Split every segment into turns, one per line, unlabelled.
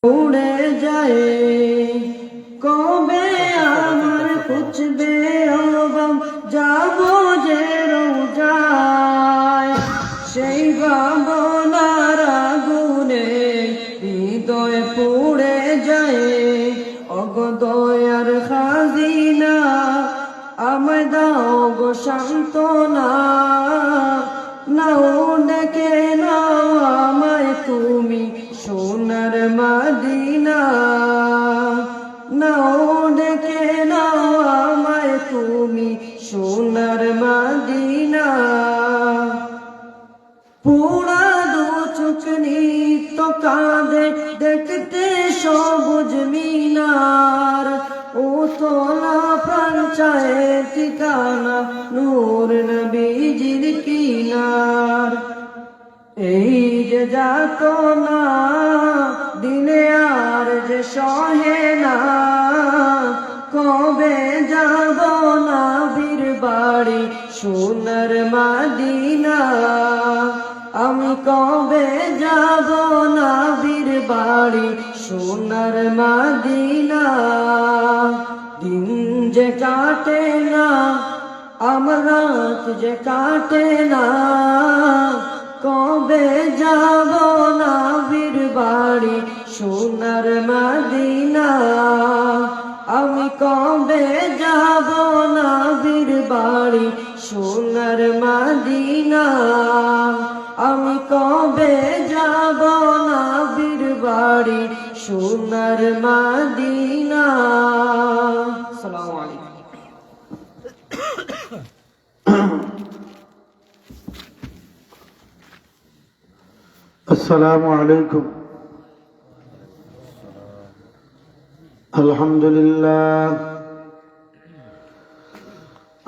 উড়ে যায় কবে আমার পুছবে ওবাম যাব যে রোজায় সেই ভাবনার আগুনে হৃদয় পুড়ে যায় অগদয়ার খাজিনা আমায় দাও গো সান্ত্বনা নাও ডেকে নাও আমায় তুমি সোনার মদিনা নাও ডেকে নাও আমায় তুমি সোনার মদিনা পুরা দু চোখ নিত্য কাঁদে দেখতে সবুজ মিনার ও তোলা প্রাণ চায় ঠিকানা নূর নবীজির কিনার এই যে যাতনা দিলে আর যে সহে না কবে যাব নবীর বাড়ি সোনার মদিনা আমি কবে যাব নবীর বাড়ি সোনার মদিনা দিন যে কাটে না আমার রাত যে কাটে না কবে যাব নবীর বাড়ি সোনার মদিনা আমি কবে যাব নবীর বাড়ি সোনার মদিনা আমি কবে যাব নবীর বাড়ি সোনার মদিনা আসসালামু আলাইকুম
السلام عليكم.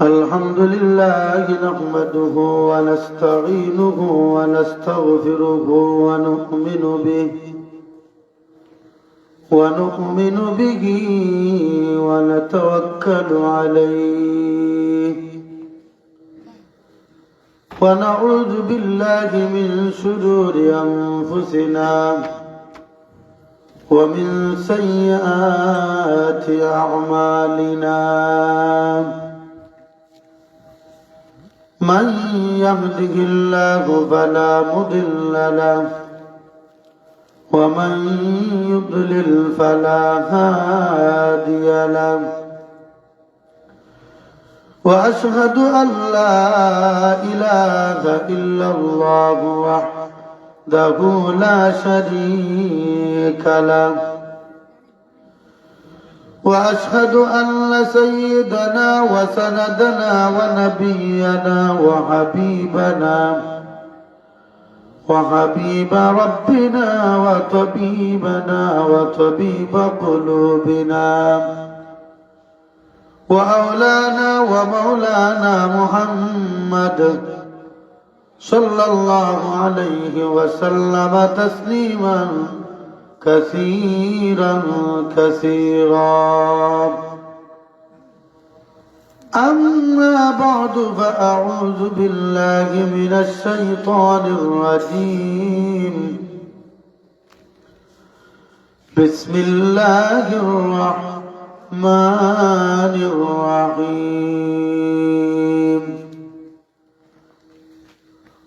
الحمد لله نحمده ونستعينه ونستغفره ونؤمن به ونتوكل عليه ونعوذ بالله من شرور أنفسنا ومن سيئات أعمالنا من يهده الله فلا مضل له ومن يضلل فلا هادي له وأشهد أن لا إله إلا الله وحده لا شريك له وأشهد أن سيدنا وسندنا ونبينا وحبيب ربنا وطبيبنا وطبيب قلوبنا وأولانا ومولانا محمد صلى الله عليه وسلم تسليما كثيرا أما بعد فأعوذ بالله من الشيطان الرجيم بسم الله الرحمن الرحيم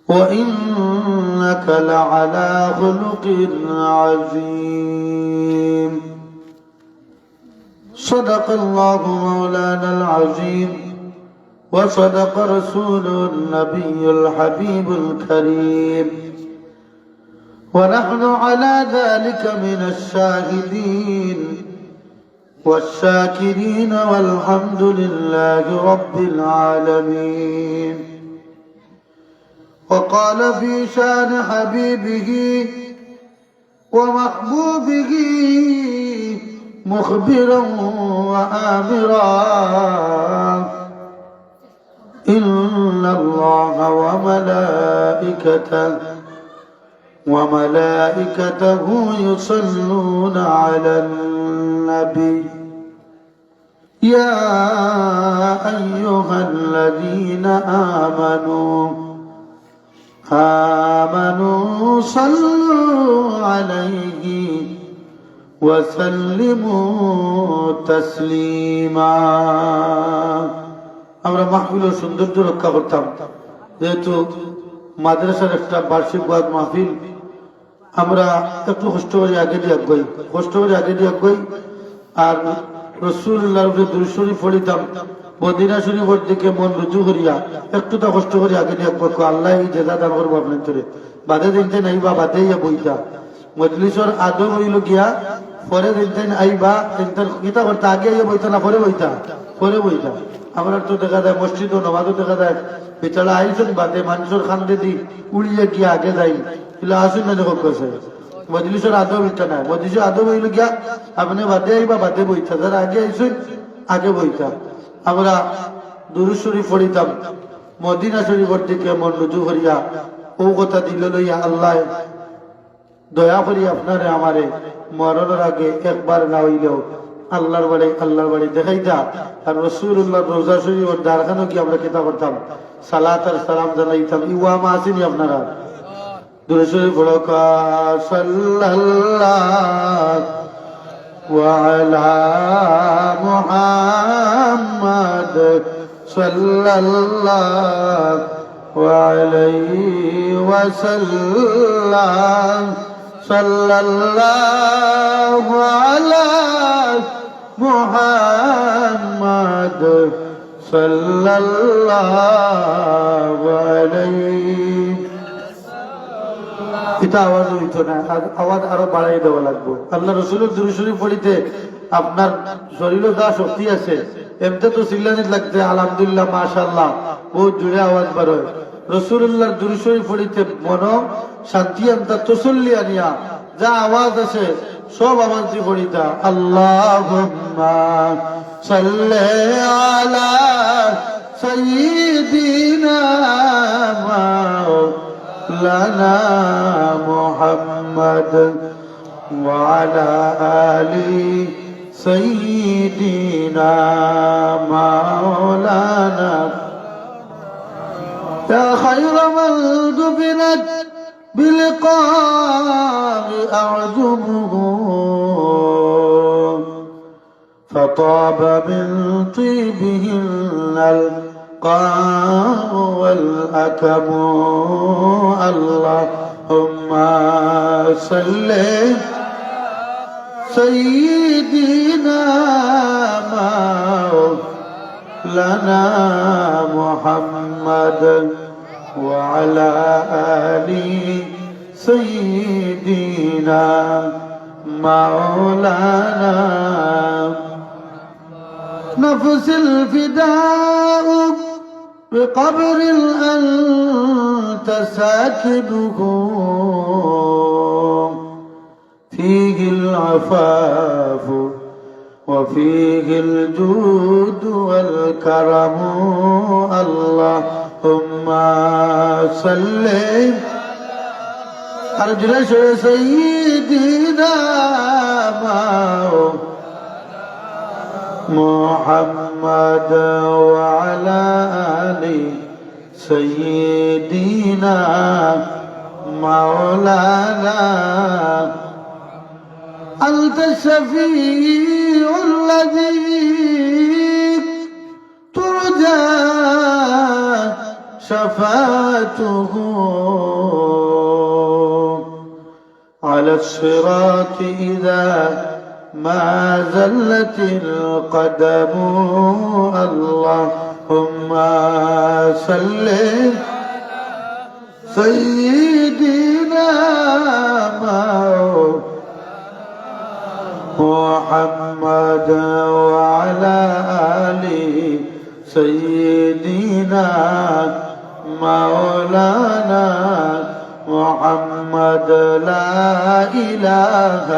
وإنك لعلى خلق عظيم صدق الله مولانا العظيم وصدق رسوله النبي الحبيب الكريم ونحن على ذلك من الشاهدين والشاكرين والحمد لله رب العالمين وقال في شان حبيبه ومحبوبه مخبرا وآمرا إن الله وملائكته يصلون على النبي يا أيها الذين آمنوا صلوا عليه وسلموا تسليما আমরা মাহফিলের সৌন্দর্য রক্ষা করতাম যেহেতু মাদ্রাসার একটা বার্ষিক ওয়াজ মাহফিল আমরা একটু কষ্ট করে আগে দিয়ে গই আর রাসূলুল্লাহর উপরে দুরূদ শরীফ পড়িতাম মদিনা শরীফের দিকে মন রুজু করিয়া একটু তো কষ্ট করে আগে দিয়ে আল্লাহ এই জেজা দান করবো আপনার চলে বাদে দিনতে নাই বা বাদে বইতা মজলিসর আদম হইল গিয়া পরে দিনতেন আইবা কিতা করতে আগে বইতা না পরে বইতা আমরা তো দেখা যায় মসজিদ ও নমাজও দেখা যায় বেচারা আইসেন বাদে মানুষের খান্দে দি উড়িয়ে গিয়া আগে যাই এগুলো আসুন না যখন কেছে মজলিসের আদম ইটা নাই মজলিসের আদম হইল গিয়া আপনি বাদে আইবা বাদে বইতা যারা আগে আইসুন আগে বইতা আমরা দুরূদ শরীফ পড়িতাম মদিনা শরীফের দিকে মন রুজু করিয়া ও কথা দিল লইয়া আল্লাহ দয়া করি আপনারে আমারে মরণের আগে একবার না হইলেও আল্লাহর বাড়ি দেখাইতা আর রাসূলুল্লাহর রওজা শরীফের দ্বারখানো কি আমরা কিতা করতাম সালাত আর সালাম জানাইতাম ইওয়ামা আসেনি আপনারা দুরূদ শরীফ পড়ো সাল্লাল্লাহু আলা মুহাম্মাদ সাল্লাল্লাহু আলাইহি ওয়াসাল্লাম সাল্লাল্লাহু আলা মুহাম্মাদ সাল্লাল্লাহু আলাইহি এটা আওয়াজ হইতো না আওয়াজ আরো বাড়াই দেওয়া লাগবে আল্লাহ রাসূলের দুরূদ শরীফ পড়িতে আপনার শরীরে যা শক্তি আছে এমতে তো চিল্লানি লাগতে আলহামদুলিল্লাহ মাশাআল্লাহ বহুত জোরে আওয়াজ বার হয় রাসূলুল্লাহর দুরূদ শরীফ পড়িতে মন শান্তি আনতা তসল্লি আনিয়া যা আওয়াজ আছে সব আওয়াজ দিয়ে পড়িতা আল্লাহুম্মা সাল্লি আলা সাইয়্যিদিনা মাওলানা মুহাম্মদ ওয়া আলা আলি সাইয়্যিদিনা মাওলানা يا خير من دفنت بلقاء أعظمه فطاب من طيبهن القاع والأكم اللهم صل سيدنا مولانا محمد وعلى آل سيدنا مولانا نفس الفداء بقبر أنت ساكنه فيه العفاف وفيه الجود والكرم اللهم صل على سيدنا محمد وعلى آل سيدنا مولانا أنت الشفيع الذي ترجى شفاعته على الصراط إذا ما زلت القدم اللهم صل سيدنا محمد وعلى آل سيدنا مولانا محمد لا إله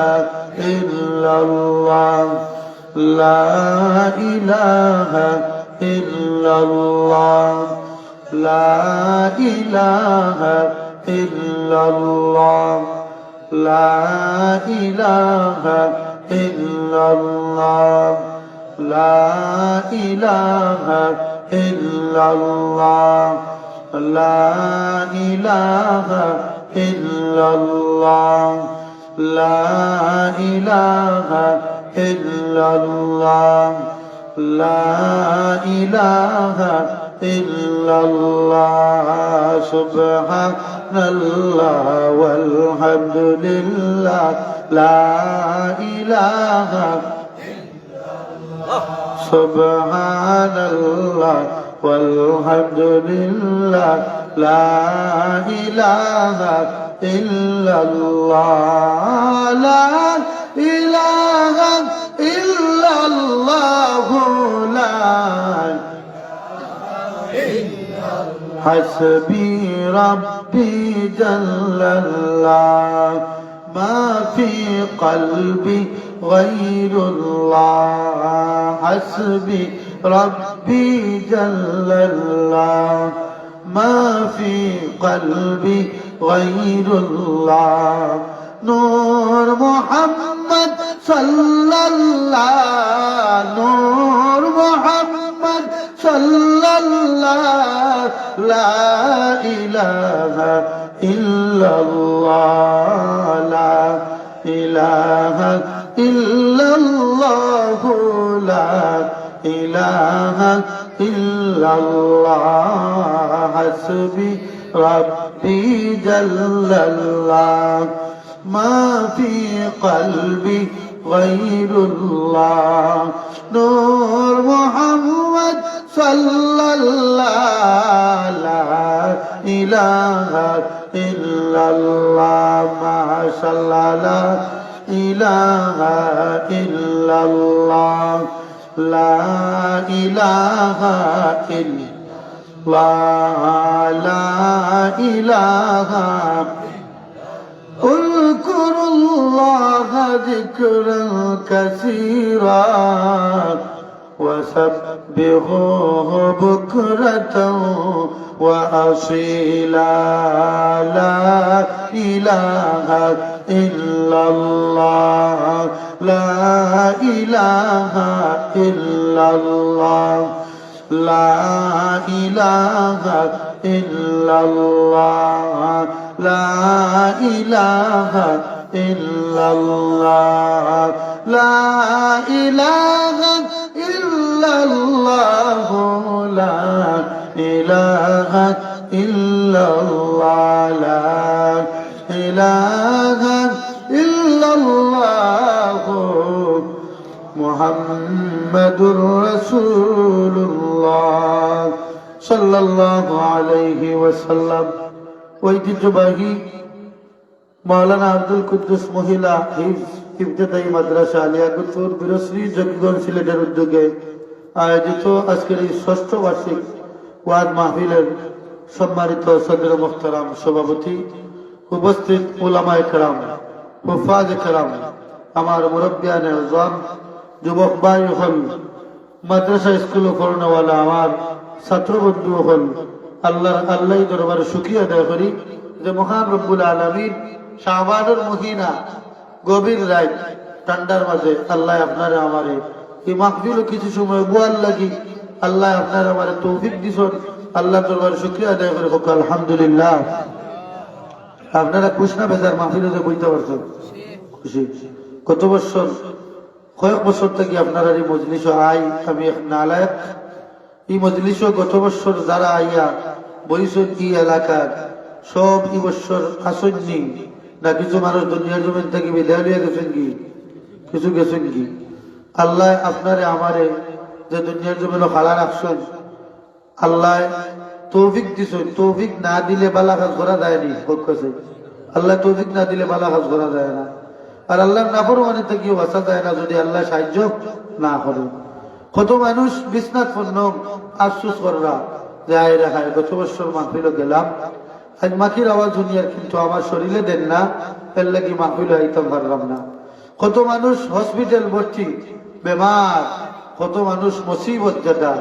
إلا الله لا إله إلا الله لا إله إلا الله لا إله إلا الله لا إله إلا الله لا إله إلا الله لا إله إلا الله لا إله إلا الله سبحان الله والحمد لله لا إله سبحان الله والحمد لله لا إله إلا الله لا إله إلا الله لا حسبي ربي جل الله ما في قلبي غير الله حسبي ربي جل الله ما في قلبي غير الله نور محمد صلى الله نور محمد صلى الله لا إله إلا الله لا إله إلا الله لا إله إلا الله حسبي ربي جل الله ما في قلبي غير الله نور محمد صلى الله لا إله إلا الله ما شاء الله لا إله إلا الله لا إله إلا الله لا إله اذكروا الله ذكرا كثيرا وسبحوه بكرة وأصيلا لا إله إلا الله لا إله إلا الله لا إله إلا الله لا إله إلا الله لا إله إلا الله لا إله إلا الله لا إله إلا الله محمد رسول الله صلى الله عليه وسلم ঐতিহ্যবাহী মাওলানা আব্দুল কুদ্দুস মহিলা ইবতেদায়ী মাদ্রাসা আলিয়াকুতুর বীরশ্রী জকিগঞ্জ সিলেটের উদ্যোগে আয়োজিত আজকের এই ৬ষ্ঠ বার্ষিক ওয়াজ মাহফিলের সম্মানিত সদর মুহতারাম সভাপতি উপস্থিত উলামায়ে কেরাম হুফাজে কেরাম আমার মুরব্বিয়ানে আযম যুবক ভাই হল মাদ্রাসা স্কুল করনেওয়ালা আমার ছাত্র বন্ধু হল আল্লাহ দরবারে শুকরিয়া আদায় করি যে মহান রব্বুল আলামিন শাবানের মহিনা গভীর রাত ঠান্ডার মাঝে আল্লাহ আপনারে আমারে এই মাহফিল কিছু সময় বুয়ার লাগি আল্লাহ আপনারে আমারে তৌফিক দিছেন আল্লাহ দরবারে শুকরিয়া আদায় করে হোক আলহামদুলিল্লাহ। আপনারা খুশি না বেজার মাহফিলে বইতে পারছেন? খুশি। গত বছর কয়েক বছর থেকে আপনারা এই মজলিস আই আমি এক নালায়ক এই মজলিস গত বছর যারা আইয়া বইছেন এই এলাকার সব এই বছর আসেননি না কিছু মানুষ দুনিয়ার জমিন থেকে বিদায় লিয়ে গেছেন কি কিছু গেছেন কি? আল্লাহ আপনারে আমারে যে দুনিয়ার জমিন খালা রাখছেন আল্লাহ তৌফিক দিছেন তৌফিক না দিলে বালা কাজ করা যায়নি কাছে আল্লাহ তৌফিক না দিলে বালা কাজ করা যায় না আর আল্লাহর নাফরমানি থেকে বাঁচা যায় না যদি আল্লাহ সাহায্য না করে। কত মানুষ বিছনাত পণ্য আফসোস কররা যায় রাখায় গত বছর মাহফিল গেলাম আজ মাখির আওয়াজ দুনিয়ার কিন্তু আমার শরীরে দেন না এর লাগি মাহফিল আইতাম পারলাম না। কত মানুষ হসপিটাল ভর্তি বেমার কত মানুষ মুসিবত যেটা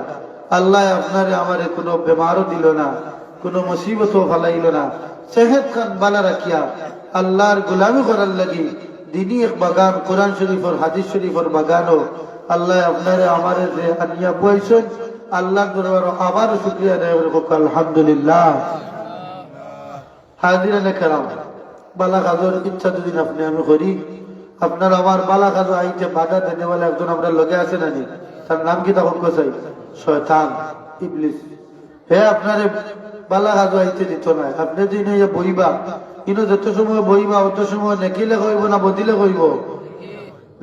আল্লাহ আপনারে আমারে কোনো বেমারও দিল না কোনো মুসিবতও ফালাইল না সেহেত খান বালা রাখিয়া আল্লাহর গোলামি করার লাগি দিনী এক বাগান কোরআন শরীফর হাদিস শরীফর বাগানও আল্লাহ আপনারে আমারে যে আনিয়া বইছেন আল্লাহ দরবারে আবারও শুকরিয়া আদায় করে আলহামদুলিল্লাহ। হাজিরানে কেরাম বালা কাজের ইচ্ছা যদি আপনি আমি করি, আপনার আমার বালা কাজ আইতে বাধা দেনে বলে একজন আমরা লগে আছে নানি, তার নাম কি তখন কোথায়? শয়তান, ইবলিস। হে আপনারে বালা কাজ আইতে দিত না। আপনি দিন বইবা, কিন্তু যত সময় বইবা অত সময় নেকিলে কইব না বদিলে কইব?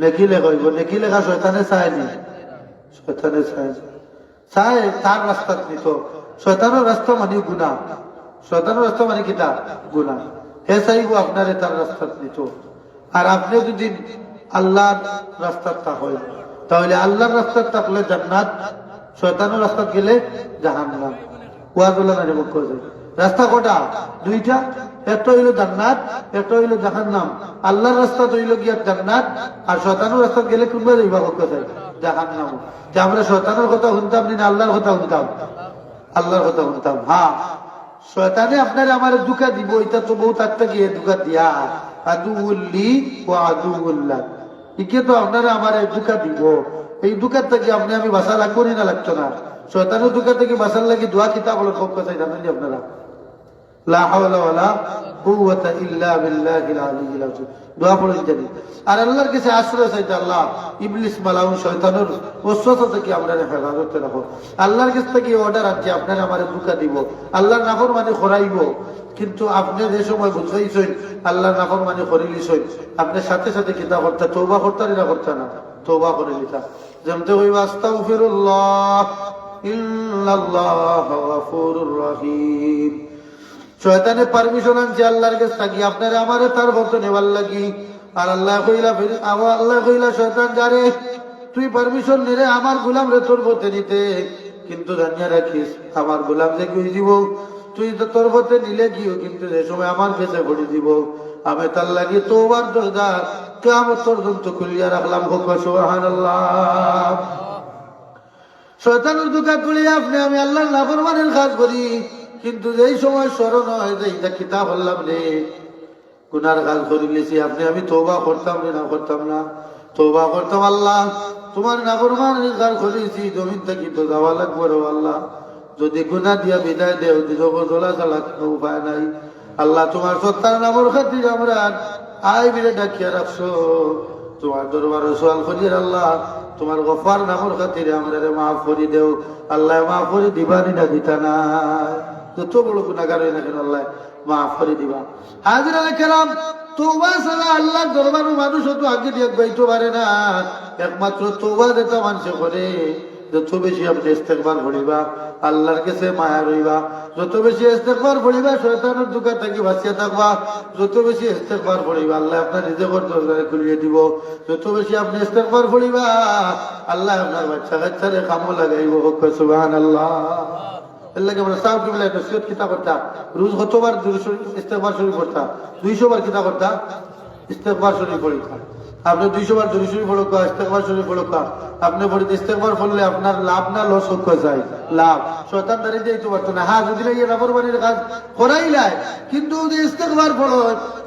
নেকিলে কইব। নেকি লেখা শয়তানে চায়নি, শয়তানে চায় তার রাস্তা নিত। শয়তানের রাস্তা মানে গুণা, শয়তানের রাস্তা মানে কিতা? গুণা। হে চাইব আপনারে তার রাস্তা নিত। আর আপনি যদি আল্লাহর রাস্তার থাকেন, তাহলে আল্লাহর রাস্তার থাকলে জান্নাত, শয়তানের রাস্তা গেলে জাহান্নাম। ওয়াজ বলে না মুখ করে রাস্তা কটা? দুইটা। একটা হইল জান্নাত, একটা হইল জাহান্নাম। আল্লাহর রাস্তা হইল গিয়া জান্নাত, আর শয়তানের রাস্তা গেলে কোনবা যাইবা কোথায়? জাহান্নাম। যে আমরা শয়তানের কথা শুনতাম না আল্লাহর কথা শুনতাম? আল্লাহর কথা শুনতাম। হ্যাঁ, শয়তানে আপনার আমার দুঃখা দিব, এটা তো বহু তার থেকে দুঃখা দিয়া আদুউল্লি ও আদুউল্লাহ, ইকে তো আপনারা আমার দুঃখা দিব। এই দুঃখার থেকে আপনি আমি বাসা লাগবো না লাগতো না। শয়তানের দুঃখা থেকে বাসার লাগি দোয়া কিতাব হলো খুব কথাই জানেন আপনারা? লা হাওলা ওয়ালা কুওয়াতা ইল্লা বিল্লাহিল আলিয়্যিল আযীম। দোয়া পড়েন জানি। আর আল্লাহর কাছে আশ্রয় চাইতে, আল্লাহ ইবলিস মালাউন শয়তানের ওসওয়াসা থেকে আমরা হেফাজতে রাখো। আল্লাহর কাছ থেকে অর্ডার আছে আপনারা আমারে দুঃখা দিব, আল্লাহর নাফরমানি করাইব। কিন্তু আপনি যে সময় বুঝাইছেন আল্লাহর নাফরমানি করিলিছেন, আপনি সাথে সাথে কিতা করতে? তওবা করতে না করতে না? তওবা করে নিতা। যেমতে হইবা আস্তাগফিরুল্লাহ ইন্নাল্লাহা গফুরুর রহিম। শয়তানে পারমিশন আনছে আল্লাহর কাছে থাকি আপনারা আমারে তার ভক্ত নেবার লাগি। আর আল্লাহ কইলা শয়তান যারে তুই পারমিশন নিরে আমার গোলাম রে তোর পথে নিতে, কিন্তু জানিয়া রাখিস আমার গোলাম যে কই দিব তুই তো তোর পথে নিলে গিয়েও কিন্তু যে সময় আমার কাছে ভরে দিব, আমি তার লাগি তওবার দরজা কিয়ামত পর্যন্ত খুলিয়া রাখলাম। সুবহানাল্লাহ। শয়তানের দুঃখা তুলিয়া আপনি আমি আল্লাহর নাফরমানির কাজ করি, কিন্তু যেই সময় স্মরণ হয় যে এটা কিতাব বললাম রে গুনার কাজ করিলেছি, আপনি আমি তওবা করতাম না করতাম না? তওবা করতাম। আল্লাহ তোমার নাফরমানির কাজ করেছি, জমিন থেকে তো যাওয়া লাগবে রে আল্লাহ। যদি গুনাহ দিয়া বিদায় দেও দিদব চলা চলা উপায় নাই। আল্লাহ তোমার সত্তার নামর খাতির আমরা আই বিলে ডাকিয়া রাখছো, তোমার দরবার সওয়াল করি আল্লাহ তোমার গফার নামর খাতিরে আমরা মাফ করে দেও। আল্লাহ মাফ করে দিবানি না দিতা না? যত বড় গুনাহগার হই না কেন আল্লাহ মাফ করে দিবা। হাজিরা কেরাম, তওবা ছাড়া আল্লাহর দরবারে মানুষ তো আগে দিয়ে যাইতে পারে না। একমাত্র তওবা যেটা মানুষ করে, যত বেশি আপনি ইস্তেগফার করিবা আল্লাহর কাছে মায়া রইবা, যত বেশি ইস্তেগফার করিবা শয়তানের দুঃখা থেকে বাঁচিয়া থাকবা, যত বেশি ইস্তেগফার করিবা আল্লাহ আপনার রিজিকের দরজা খুলিয়ে দিব, যত বেশি আপনি ইস্তেগফার করিবা আল্লাহ আপনার বাচ্চা কাচ্চারে কামও লাগাইব। সুবহানাল্লাহ। এর লাগে আমরা সাহেব কিবলা নসিহত কিতা করতা, রোজ কতবার ইস্তেগফার শরীফ পড়তা? 200 বার কিতা করতা? ইস্তেগফার শরীফ পড়তা। আপনি 200 বার দরুদ শরীফ পড়ুক, ইস্তেগফার শরীফ পড়ুক, আপনি পড়িতে ইস্তেগফার পড়লে আপনার লাভ না লস হয়ে যায়? লাভ। শয়তান দাঁড়িয়ে যাইতে পারতো না। হ্যাঁ, যদি না নাফরমানির কাজ করাই নাই, কিন্তু যদি ইস্তেগফার পড়ো,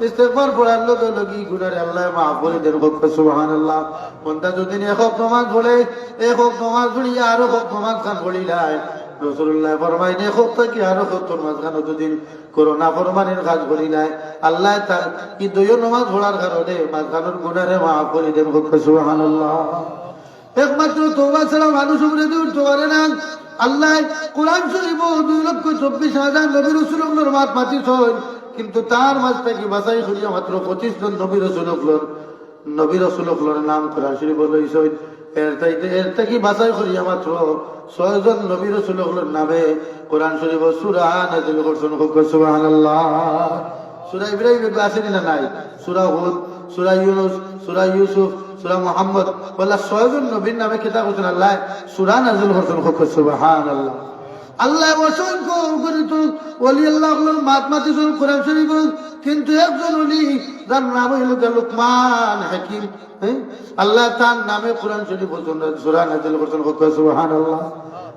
ইস্তেগফার পড়ার লগে লগে গুনাহর আল্লাহ মাফ করে দেন। সুবহানাল্লাহ। কোনটা যদি একক নামাজ পড়ে, একক নামাজ পড়িয়া আরো একক নামাজ খান পড়িলাই, রাসূলুল্লাহ ফরমাইন একক থেকে আরো 70 মাঝখানে যদি করোনা ফরমানের কাজ করি নাই আল্লাহ তার কি দুইও নামাজ পড়ার কারণে মাঝখানের গুনাহে মাফ করে দেন। সুবহানাল্লাহ। একমাত্র তওবা ছাড়া মানুষ উপরে উঠতে পারে না। আল্লাহ কোরআন শরীফ 2,24,000 নবী রাসূলুল্লাহর মাত মাতিছেন, কিন্তু তার মাঝ থেকে বাছাই করিয়া মাত্র 25 জন নবী রাসূলুল্লাহর নাম কোরআন শরীফ লইছেন। এর থেকে বাছাই করিয়া মাত্র 6 জন নবী রাসূলুল্লাহর নামে কোরআন শরীফ সূরা নাযিল করছেন। সুবহানাল্লাহ। সূরা ইব্রাহিম আসেনি না নাই? সূরা হুদ, সূরা ইউনূস, সূরা ইউসুফ, সূরা মুহাম্মদ, বলা 6 জন নবীর নামে কিতাব করছেন আল্লাহ, সূরা নাযিল করছেন। সুবহানাল্লাহ। আল্লাহ অসংখ্য গরিত ওলি আল্লাহর মাতমাতিসুল কোরআন শরীফ, কিন্তু একজন ওলি যার নাম হইল লুকমান হাকিম, আল্লাহ তার নামে কোরআন শরীফ বলছেন, সূরা নাযিল করছেন। সুবহানাল্লাহ।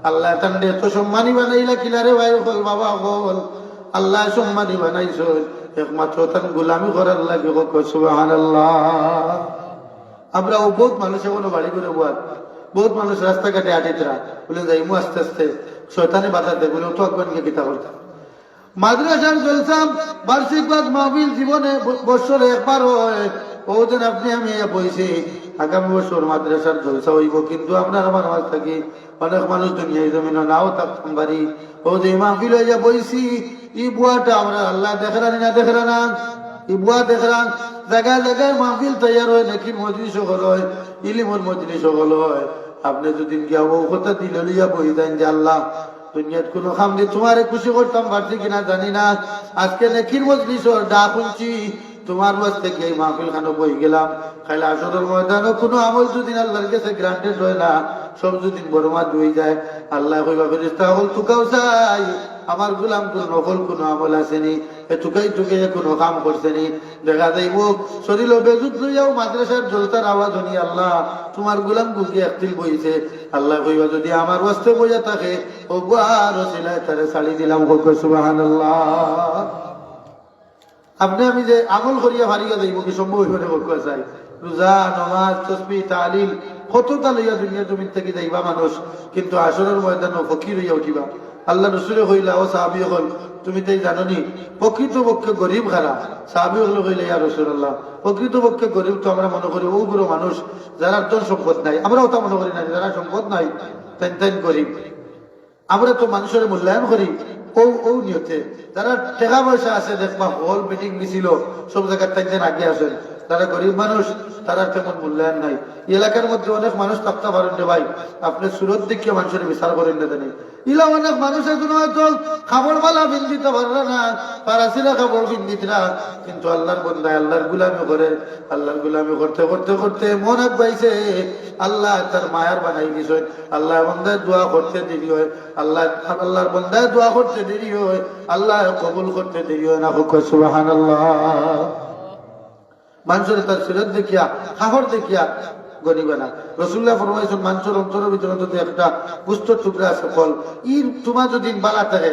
আল্লাহ তার এত সম্মানী বানাইলা কিলারে ভাই বল বাবা বল, আল্লাহ সম্মানী বানাইছেন একমাত্র তার গোলামি করার লাগে। সুবহানাল্লাহ। আমরা বহুত মানুষ এখনো বাড়ি করে বল, বহুত মানুষ রাস্তাঘাটে আটিতরা বলে যাই মু আস্তে আস্তে শয়তানি বাধা দেয় বলে তো আগুনকে গীতা করতাম। মাদ্রাসার জলসা বার্ষিক বাদ মাহফিল জীবনে বছরে একবার হয়, ওদিন আপনি আমি বইছি আগামী বছর মাদ্রাসার জলসা হইব, কিন্তু আপনার আমার মাঝ থাকি অনেক মানুষ দুনিয়ায় জমিন নাও থাকতাম পারি, ও যে মাহফিল হইয়া বইছি ই বুয়াটা আমরা আল্লাহ দেখরানি না দেখরা ই বুয়া দেখরান জায়গায় জায়গায় মাহফিল তৈয়ার হয়, নাকি মজলিস সকল হয়, ইলিমর মজলিস সকল হয়। আপনি যদি গিয়া ও কথা দিল লিয়া বই দেন যে আল্লাহ দুনিয়াত কোনো খাম দিয়ে তোমারে খুশি করতাম পারছি কিনা জানি না, আজকে নেকির মজলিস ডাক শুনছি তোমার বাস থেকে এই মাহফিল খানো বই গেলাম, খাইলে আসরের ময়দানও কোনো আমল যদি আল্লাহর কাছে গ্রান্টেড হয় না, সব যদি বরমাদ হয়ে যায়, আল্লাহ কইবা ফেরেশতা হল তুকাও চাই আমার গুলাম কোন নকল কোনো আমল আসেনি, এ টুকাই টুকে কোনো কাম করছেনি, দেখা যাইব শরীর বেজুত লইয়াও মাদ্রাসার জলতার আওয়াজ হনি আল্লাহ তোমার গুলাম গুকে একদিল বইছে, আল্লাহ কইবা যদি আমার ওয়াস্তে বইয়া থাকে ও বুয়ার ওসিলায় তারে ছাড়ি দিলাম, সুবহানাল্লাহ। আপনি আমি যে আমল করিয়া ভারিয়া যাইব কি সম্ভব হইবে বলতে চাই, রোজা নামাজ তাসবিহ তাহলিল কতটা লইয়া দুনিয়া জমিন থেকে যাইবা মানুষ, কিন্তু আসরের ময়দানে ফকির হইয়া উঠিবা। আল্লাহ রসুলে কইলা ও সাহাবী হল তুমি তাই জাননি প্রকৃত পক্ষে গরিব খারা, সাহাবী হল কইলা ইয়া রাসূলুল্লাহ প্রকৃত পক্ষে গরিব তো আমরা মনে করি ও বড় মানুষ যারা ধন সম্পদ নাই, আমরাও তা মনে করি না যারা সম্পদ নাই তেন তেন গরিব, আমরা তো মানুষের মূল্যায়ন করি ও ও নিয়তে যারা টাকা পয়সা আছে দেখবা হল মিটিং দিছিল সব জায়গায় তাই আগে আসেন, তারা গরিব মানুষ তারা তেমন মূল্যায়ন নাই। এলাকার মধ্যে অনেক মানুষ থাকতে পারেন রে ভাই, আপনি সুরত দেখিয়ে মানুষের বিচার করেন না জানি, ইলা অনেক মানুষ এখন হয়তো খাবার বালা বিন দিতে পারবে না, পারাসিরা খাবার বিন দিত না, কিন্তু আল্লাহর বন্দায় আল্লাহর গুলামি করে, আল্লাহর গুলামি করতে করতে করতে মন পাইছে আল্লাহ তার মায়ার বানাই দিছেন, আল্লাহ বন্দায় দোয়া করতে দেরি হয়, আল্লাহর বন্দায় দোয়া করতে দেরি হয়, আল্লাহ কবুল করতে দেরি হয় না, সুবহানাল্লাহ। মানুষের তার সিরত দেখিয়া খাবার দেখিয়া গরিবে না, রাসূলুল্লাহ ফরমাইছেন মানুষের অন্তরের ভিতরে যদি একটা পুষ্ট টুকরা আছে ফল ই তোমার যদি বালা থাকে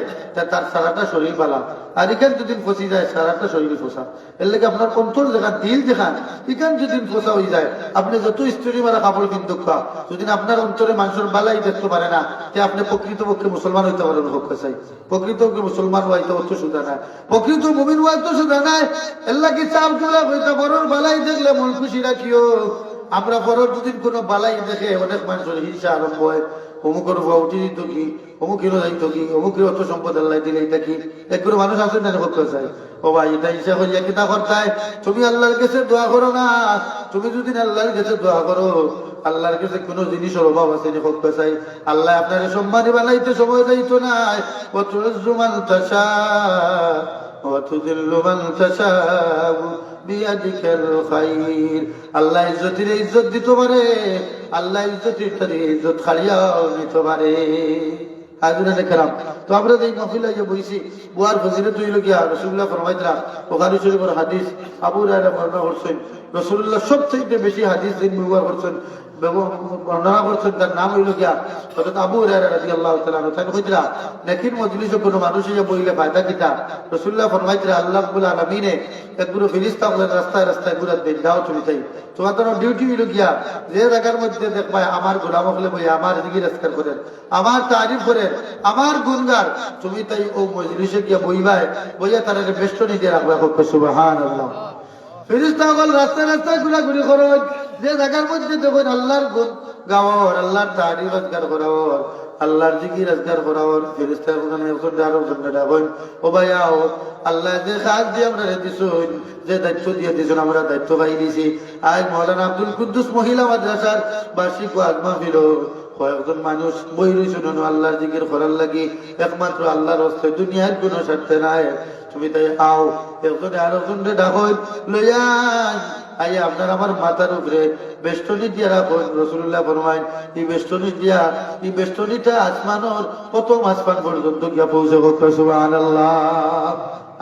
তার সারাটা শরীর বালা, আর এখান যদি ফসি যায় সারাটা শরীর ফসা, এর লেগে আপনার অন্তর দেখা দিল দেখান এখান যদি ফসা হয়ে যায় আপনি যত স্ত্রী মারা কাপড় কিন্তু খা, যদি আপনার অন্তরে মানুষের বালাই দেখতে পারে না তে আপনি প্রকৃতপক্ষে মুসলমান হইতে পারেন, চাই প্রকৃতপক্ষে মুসলমান হইতে অর্থ সুদা নাই, প্রকৃত মুমিন হইতে সুদা নাই, এল্লা কি চাপ চুলা হইতে পারো বালাই দেখলে মন খুশি রাখিও। আমরা পরের দুদিন কোনো বালাই দেখে অনেক মানুষের হিংসা আরম্ভ হয়, অমুকের উঠি দিত কি অমুকেরও দায়িত্ব কি অমুকের অত সম্পদ আল্লাহ দিলে এটা কি, একগুলো মানুষ আসেন না করতে চাই, ও ভাই এটা হিংসা করিয়া কিনা করতায়, তুমি আল্লাহর কাছে দোয়া করো না, তুমি যদি আল্লাহর কাছে দোয়া করো আল্লাহর কাছে কোন জিনিসের অভাব আছে নি করতে চাই, আল্লাহ আপনার সম্মানী বানাইতে সময় দায়িত্ব নাই, ও তুরজুমান তাশা ওয়াতুযিল্লু মান তাশাউ বিয়াদিকাল খায়র, আল্লাহ ইজ্জতের ইজ্জত দিতে পারে, আল্লাহ ইজ্জতের তারে ইজ্জত খালিয়াও নিতে পারে। আজুরা দেখলাম তো আমরা এই মাহফিলে যে বইছি বুয়ার ফজিলত হইল গিয়া রাসূলুল্লাহ ফরমাইতরা বুখারী শরীফের হাদিস আবু হুরায়রা বর্ণনা করছেন, রাসূলুল্লাহ সবচেয়ে বেশি হাদিস দিন ব্যবহার করছেন বর্ণনা করছেন, তার নাম হইল গিয়া হযরত আবু হুরায়রা রাদিয়াল্লাহু তাআলা আনহু। তাই কইতরা নেকির মজলিসে কোনো মানুষ যে বইলে ফায়দা কিটা, রাসূলুল্লাহ ফরমাইতরা আল্লাহ রাব্বুল আলামিনে একগুলো ফেরেশতা বলেন রাস্তায় রাস্তায় ঘুরে দেন দাও তুমি তাই তোমাদের ডিউটি হইল গিয়া যে জায়গার মধ্যে দেখবা আমার গোলাম হলে বই আমার জিকির আজকার করেন, আমার তারিফ করেন, আমার গুণগান, তুমি তাই ও মজলিসে গিয়া বইবায় বইয়া তারা বেষ্টনী দিয়ে রাখবা, সুবহানাল্লাহ। ফেরেশতা বল রাস্তায় রাস্তায় ঘোরাঘুরি করেন, যে জায়গার মধ্যে দেখুন আল্লাহর গুণ গাওয়ার, আল্লাহর তারিফ আজকার করার, আল্লাহর জিকির আজকার করার, ফেরেশতা ওখানে আরো ডাকেন, ও ভাইয়াও আল্লাহ যে কাজ দিয়ে আমরা দিছুন, যে দায়িত্ব দিয়ে দিছুন আমরা দায়িত্ব পাই দিছি। আজ মাওলানা আব্দুল কুদ্দুস মহিলা মাদ্রাসার বার্ষিক ওয়াজ মাহফিল, কয়েকজন মানুষ বই রইছেন আল্লাহর জিকির করার লাগি, একমাত্র আল্লাহর রাস্তায়, দুনিয়ার কোনো স্বার্থে নাই, তুমি তাই আও একজনে আরো জনরে ডাকই লইয়া আইয়া আপনার আমার মাথার উপরে বেষ্টনী দিয়া রাখুন। রাসূলুল্লাহ ফরমায় এই বেষ্টনী দিয়া, এই বেষ্টনীটা আসমানোর প্রথম আসমান পর্যন্ত গিয়া পৌঁছে করতে, সুবহানাল্লাহ।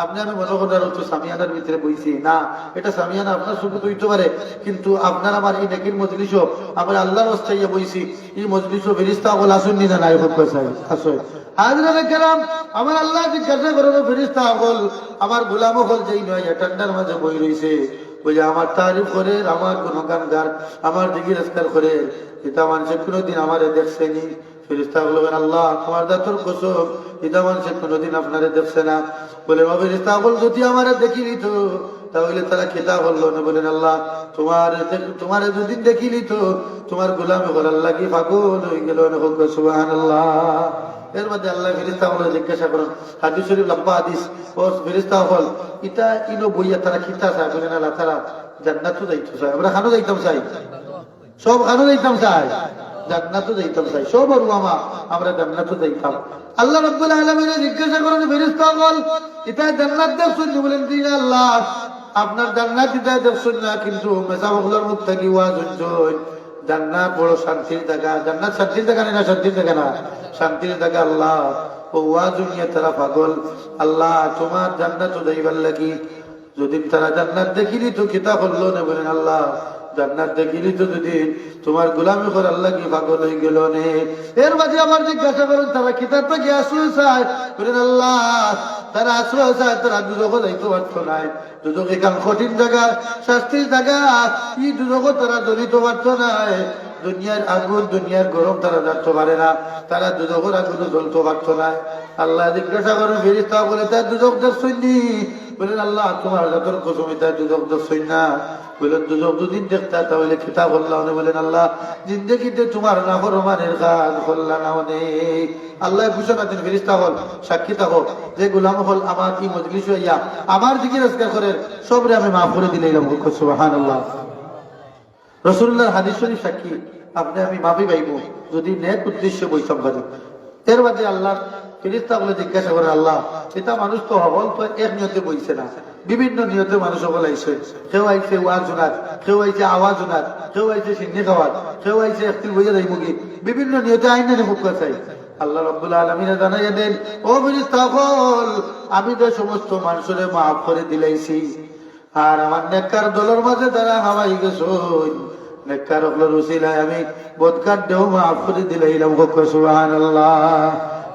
আপনি আমি মনে করার হচ্ছে সামিয়ানার ভিতরে বইছি না, এটা সামিয়ানা আপনার সুযোগ হইতে পারে, কিন্তু আপনার আমার এই নেকির মজলিসও আমরা আল্লাহর রাস্তায় বইছি, এই মজলিসও ফেরেশতা বল আসুন না নাই করতে চাই আসলে হাজরাতে কেরাম আমার আল্লাহ জিজ্ঞাসা করেন ফেরেশতা বল আমার গোলাম হল যেই নয় ঠান্ডার মাঝে বই রইছে, বলে আমার তারিফ করে, আমার গুণগান গান, আমার জিকির আজকার করে, এটা মানুষের কোনোদিন আমারে দেখছেনি, ফেরেশতা বলবেন আল্লাহ তোমার দাতর কসম এটা মানুষ কোনোদিন আপনারে দেখছে না। বলে ফেরেশতা বল যদি আমারে দেখি নিত তাহলে তারা খেতা বললো না। বলেন আল্লাহ তোমার দুদিন দেখি নিত তোমার গোলামি করার লাগি পাগল হয়ে গেল। সুবহানাল্লাহ। এর মধ্যে আল্লাহ ফেরেশতা বলে জিজ্ঞাসা করেন হাদিস শরীফ লম্বা হাদিস ও ফেরেশতা বল এটা ইনো বইয়া তারা খিতা চায়। বলেন আল্লাহ তারা জান্নাতও যাইতে চায়। আমরা খানো যাইতাম চাই, সব খানো যাইতাম চাই, জান্নাতও যাইতাম চাই, সব আমা আমরা জান্নাতও যাইতাম। আল্লাহ রাব্বুল আলামিন জিজ্ঞাসা করেন ফেরেশতা বল এটা জান্নাত দেখছেন? বলেন জি আল্লাহ আপনার জান্নাত এটা দেখছেন না, কিন্তু মেসাবগুলোর মুখ থেকে ওয়াজ হচ্ছে জান্নাত বড় শান্তির জায়গা। জান্নাত শান্তির জায়গা না, শান্তির জায়গা না, শান্তির জায়গা। আল্লাহ ও ওয়াজ নিয়ে তারা পাগল। আল্লাহ তোমার জান্নাত যাইবার লাগি যদি তারা জান্নাত দেখিলি তো কিতা করলো না। বলেন আল্লাহ জান্নাত দেখিলি তো যদি তোমার গোলামি করে আল্লাহ কি পাগল হয়ে গেল নে। এর মাঝে আবার জিজ্ঞাসা করেন তারা কিতাব থেকে আশ্রয় চায়। বলেন আল্লাহ তারা আশ্রয় চায়, তারা দুজক যাইতে পারতো নাই। দুজক এখান কঠিন জায়গা, শাস্তির জায়গা, এই দুজক তারা দলিত পারতো নাই। দুনিয়ার আগুন দুনিয়ার গরম তারা জানতে পারে না, তারা দুজকের আগুন জ্বলতে পারতো না। আল্লাহ জিজ্ঞাসা করেন ফেরেশতা বলে তার দুজক দেখছনি? বলেন আল্লাহ তোমার যতর কসমি তার দুজক দেখছই না। বলেন দুজক দুদিন দেখতা তাহলে খিতা করলাম না। বলেন আল্লাহ জিন্দেগিতে তোমার নাফরমানের কাজ করলা না অনেক। আল্লাহ ঘোষণা দিন ফেরেশতা হল সাক্ষী থাকো যে গোলাম হল আমার কি মজলিস হইয়া আমার জিকির আজকার করেন সবরে আমি মাফ করে দিলাম। সুবহানাল্লাহ। রাসূলুল্লাহর হাদিস শরীফ সাক্ষী আপনি আমি মাফি পাইব যদি নেক উদ্দেশ্যে বৈষম করি। এর মাঝে আল্লাহ ফেরেশতা বলে জিজ্ঞাসা করে আল্লাহ এটা মানুষ তো হল তো এক নিয়তে বইছে না, বিভিন্ন নিয়তে মানুষ সকল আইছে। কেউ আইছে ওয়াজ শোনার, কেউ আইছে আওয়াজ শোনার, কেউ আইছে সিন্নি খাওয়ার, কেউ আইছে একটি বইয়া যাই মুগি, বিভিন্ন নিয়তে আইনে মুখ চাই। আল্লাহ রাব্বুল আলামিন জানাইয়া দেন ও ফেরেশতা হল আমি তো সমস্ত মানুষের মাফ করে দিলাইছি, আর আমার নেককার দলের মাঝে তারা হাওয়াই গেছো নেককার হলোর উসিলায় আমি বদকার দেও মাফ করে দিলাইলাম। সুবহানাল্লাহ।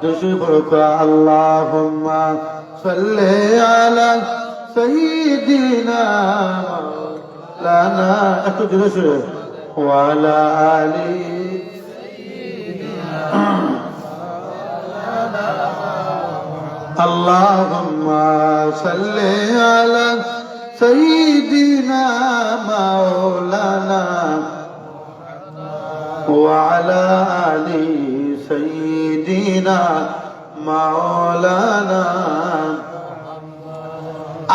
দুশি বরকা আল্লাহুম্মা সাল্লি আলা সাইয়্যিদিনা মাওলানা একটু জোরে জোরে ওয়া আলা আলি আল্লাহুম্মা সাল্লি আলা সাইয়্যিদিনা মাওলানা ওয়া আলা আলি সাইয়্যিদিনা মাওলানা।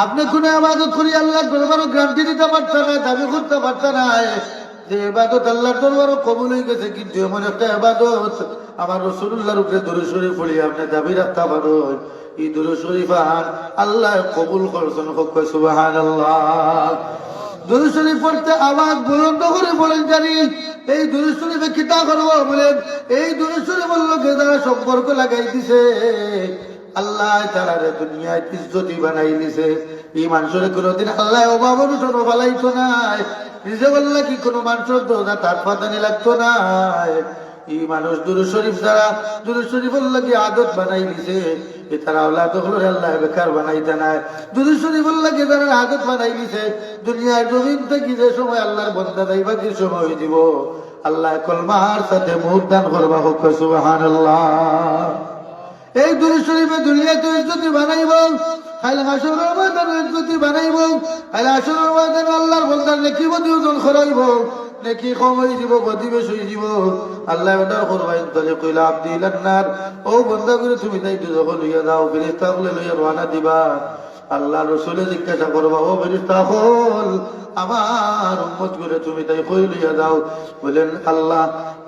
আপনি কোন ইবাদত করি আল্লাহর দরবারে গ্যারান্টি দিতে পারতেন না, দাবি করতে পারতেন না যে ইবাদত আল্লাহর দরবারে কবুল হয়ে গেছে, কিন্তু এমন একটা ইবাদত আমার রাসূলুল্লাহর উপরে দরুদ শরীফ পড়ি আপনি দাবি রাখতে পারেন এই দরুদ শরীফ আল্লাহ কবুল করছেন। সুবহানাল্লাহ। দরুদ শরীফ পড়তে আওয়াজ বুলন্দ করে বলেন জানি এই দরুদ শরীফে কিতা করব। বলেন এই দরুদ শরীফ বললোকে যারা সম্পর্ক লাগাই দিছে আল্লাহ তাআলা দুনিয়ায় ইজ্জতি বানাই দিছে। এই মানুষের কোনদিন আল্লাহ অভাব অনুসরণ ফলাইতো নাই, নিজে বললে কি কোনো মানুষের দোজা তার ফাতানি লাগতো না। এই মানুষ দুরূদ শরীফ যারা দুরূদ শরীফ বললে কি আদত বানাই দিছে এ তারা আওলাদ হলো আল্লাহ বেকার বানাইতে নাই। দুরূদ শরীফ বললে কি যারা আদত বানাই দিছে দুনিয়ার জমিন থেকে যে সময় আল্লাহর বান্দা যাইবা কি সময় দিব আল্লাহ কলমার সাথে মুখ দান করবা। সুবহানাল্লাহ। এই দুরূদ শরীফে দুনিয়াতে ইজ্জতি বানাইব, কাল হাসরের ময়দানে ইজ্জতি বানাইব, কাল হাসরের ময়দানে আল্লাহর বান্দার নেকি বদিউজন খরাইব, নেকি কম হয়ে যাব, বদিবেশ হয়ে যাব। আল্লাহ অর্ডার করবেন তাহলে কইলা আব্দি ইলান্নার ও বান্দা করে তুমি তাই দুজক লইয়া দাও, ফেরেশতা বলে লইয়া রওনা দিবা। আল্লাহ রাসূলে জিজ্ঞাসা করবা ও ফেরেশতা হল আমার উম্মত করে তুমি তাই কই লইয়া দাও। বলেন আল্লাহ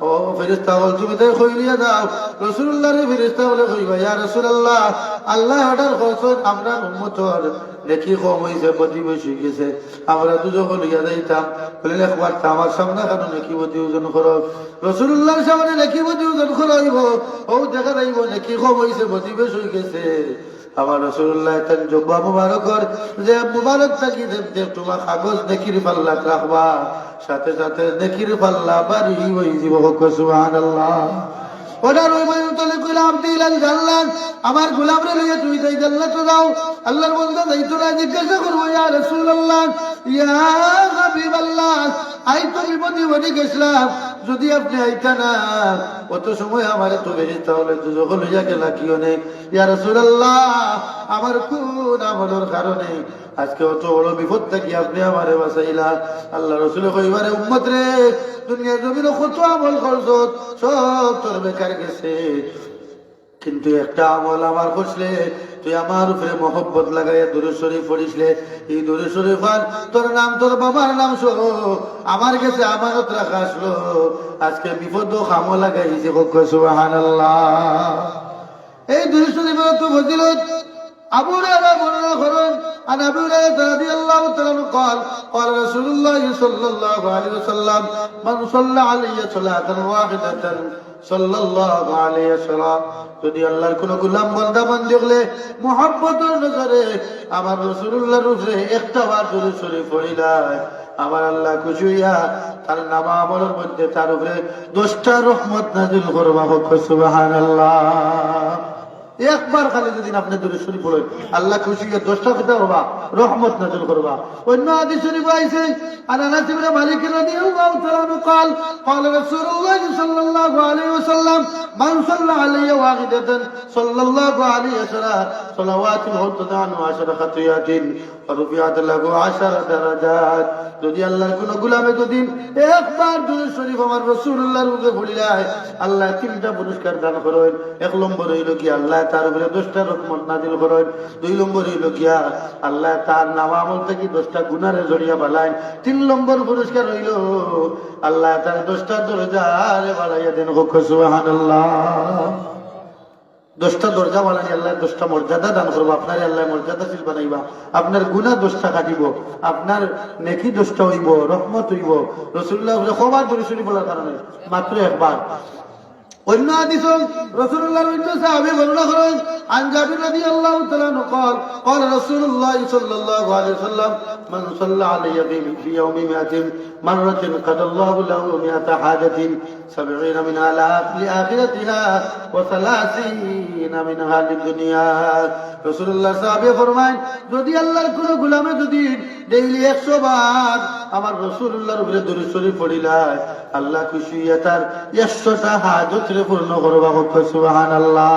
ও ফেরেশতা হল তুমি তাই কই লইয়া দাও। রাসূলুল্লাহর ফেরেশতা বলে কইবা ইয়া রাসূলুল্লাহ আল্লাহ অর্ডার করছেন আমরা উম্মতর নেকি কম হইছে, বদিবেশ হয়ে গেছে, আমরা দুজক লইয়া যাইতাম। বলেন একবার আমার সামনে কেন নেকি বদিউজন করো। রাসূলুল্লাহর সামনে নেকি বদিউজন করাইব ও দেখা যাইব নেকি কম হইছে, বদিবেশ হয়ে গেছে। আমার রাসূলুল্লাহ তার জুব্বা মুবারকর যে মুবারক থাকি যে তোমার কাগজ নেকির পাল্লা রাখবা, সাথে সাথে নেকির পাল্লা বাড়ি হয়ে যাব। সুবহানাল্লাহ। ওটার ওই ময়ূরতলে কইলাম দিলাল জান্নাত আমার গোলামরে লইয়া তুমি তাই জান্নাতে যাও। আল্লাহর বান্দা যাইতো না, জিজ্ঞাসা করবো ইয়া রাসূলুল্লাহ ইয়া হাবিবাল্লাহ আই তো বিপদে পড়ে গেছিলাম, যদি আপনি আইতা না অত সময় আমার তো বেশি তাহলে দুজক লইয়া গেলা কি অনেক ইয়া রাসূলুল্লাহ আমার কোন আমলের কারণে আজকে অত বড় বিপদ থাকি আপনি আমারে বাঁচাইলা। আল্লাহ রসুল কইবারে উম্মত রে দুনিয়া জমিন কত আমল করছ সব তোর বেকার গেছে, কিন্তু একটা আমল আমার করলে তুই আমার উপরে মহব্বত লাগাইয়া দুরূদ শরীফ পড়িসলে এই দুরূদ শরীফ আর তোর নাম তোর বাবার নাম সহ আমার কাছে আমানত রাখা আসলো। আজকে বিপদ খামো লাগাইছে সুবহানাল্লাহ। এই দুরূদ শরীফের তো ফজিলত আবু হুরায়রা বর্ণনা করেন عن ابي هريره رضي الله تعالى عنه قال قال رسول الله صلى الله عليه وسلم من صلى علي صلاه واحده صلى الله عليه وسلم যদি আল্লাহর কোন গোলাম বান্দা বান্দি হলে মুহাব্বতের নজরে আমার রাসূলুল্লাহর উপরে একটা বার দুরূদ শরীফ পড়িলাই আমার আল্লাহ খুশি হইয়া তার নাম আমলের মধ্যে তার উপরে 10টা রহমত নাযিল করবা। সুবহানাল্লাহ। একবার খালি যদি আপনি দুরূদ শরীফ পড়েন আল্লাহ খুশি হয়ে 10টা কথা করবা রহমত নাযিল করবা। অন্য হাদিস শরীফ আছে আন আনাস ইবনে মালিক রাদিয়াল্লাহু তাআলা আনহু قال قال رسول الله صلى الله عليه وسلم من صلى علي واحدة صلى الله عليه وسلم صلوات حطت عنه 10 خطيئات ورفعت له 10 درجات। যদি আল্লাহর কোন গোলামে যদি একবার দুরূদ শরীফ আমার রাসূলুল্লাহর উপরে পড়িলাই আল্লাহ 3টা পুরস্কার দান করেন। এক নম্বর হইল কি আল্লাহ তার উপরে 10টা রহমত নাযিল করেন। 2 নম্বর হইল কি আল্লাহ তার নাম আমল থেকে 10টা গুনাহে জড়িয়ে ফেলায়। 3 নম্বর পুরস্কার হইল আল্লাহ তার 10টা দরজারে বাড়াইয়া দেন। সুবহানাল্লাহ। 10টা দরজা বাড়াই আল্লাহ 10টা মর্যাদা দান করবো। আপনার আল্লাহ মর্যাদাশীল বানাইবা, আপনার গুনাহ 10টা কাটিব, আপনার নেকি 10টা হইব, রহমত হইব। রাসূলুল্লাহ কবার দুরূদ শরীফ বলার কারণে মাত্র একবার। অন্য হাদিস রাসূলুল্লাহর অন্য সাহাবী বর্ণনা করেন عن جابر رضي الله تعالى عنه قال قال رسول الله صلى الله عليه وسلم من صلى علي في يوم 100 مرة قضى الله له 100 حاجة 70 منها لآخرتها و30 منها للدنيا। রাসূলুল্লাহ সাহাবী ফরমায় যদি আল্লাহর কোন গোলামে যদি ডেইলি 100 বার আমার রাসূলুল্লাহর উপরে দুরূদ শরীফ পড়িলাই আল্লাহ খুশি হইয়া তার 100টা হাজত পূর্ণ করবা। সুবহানাল্লাহ।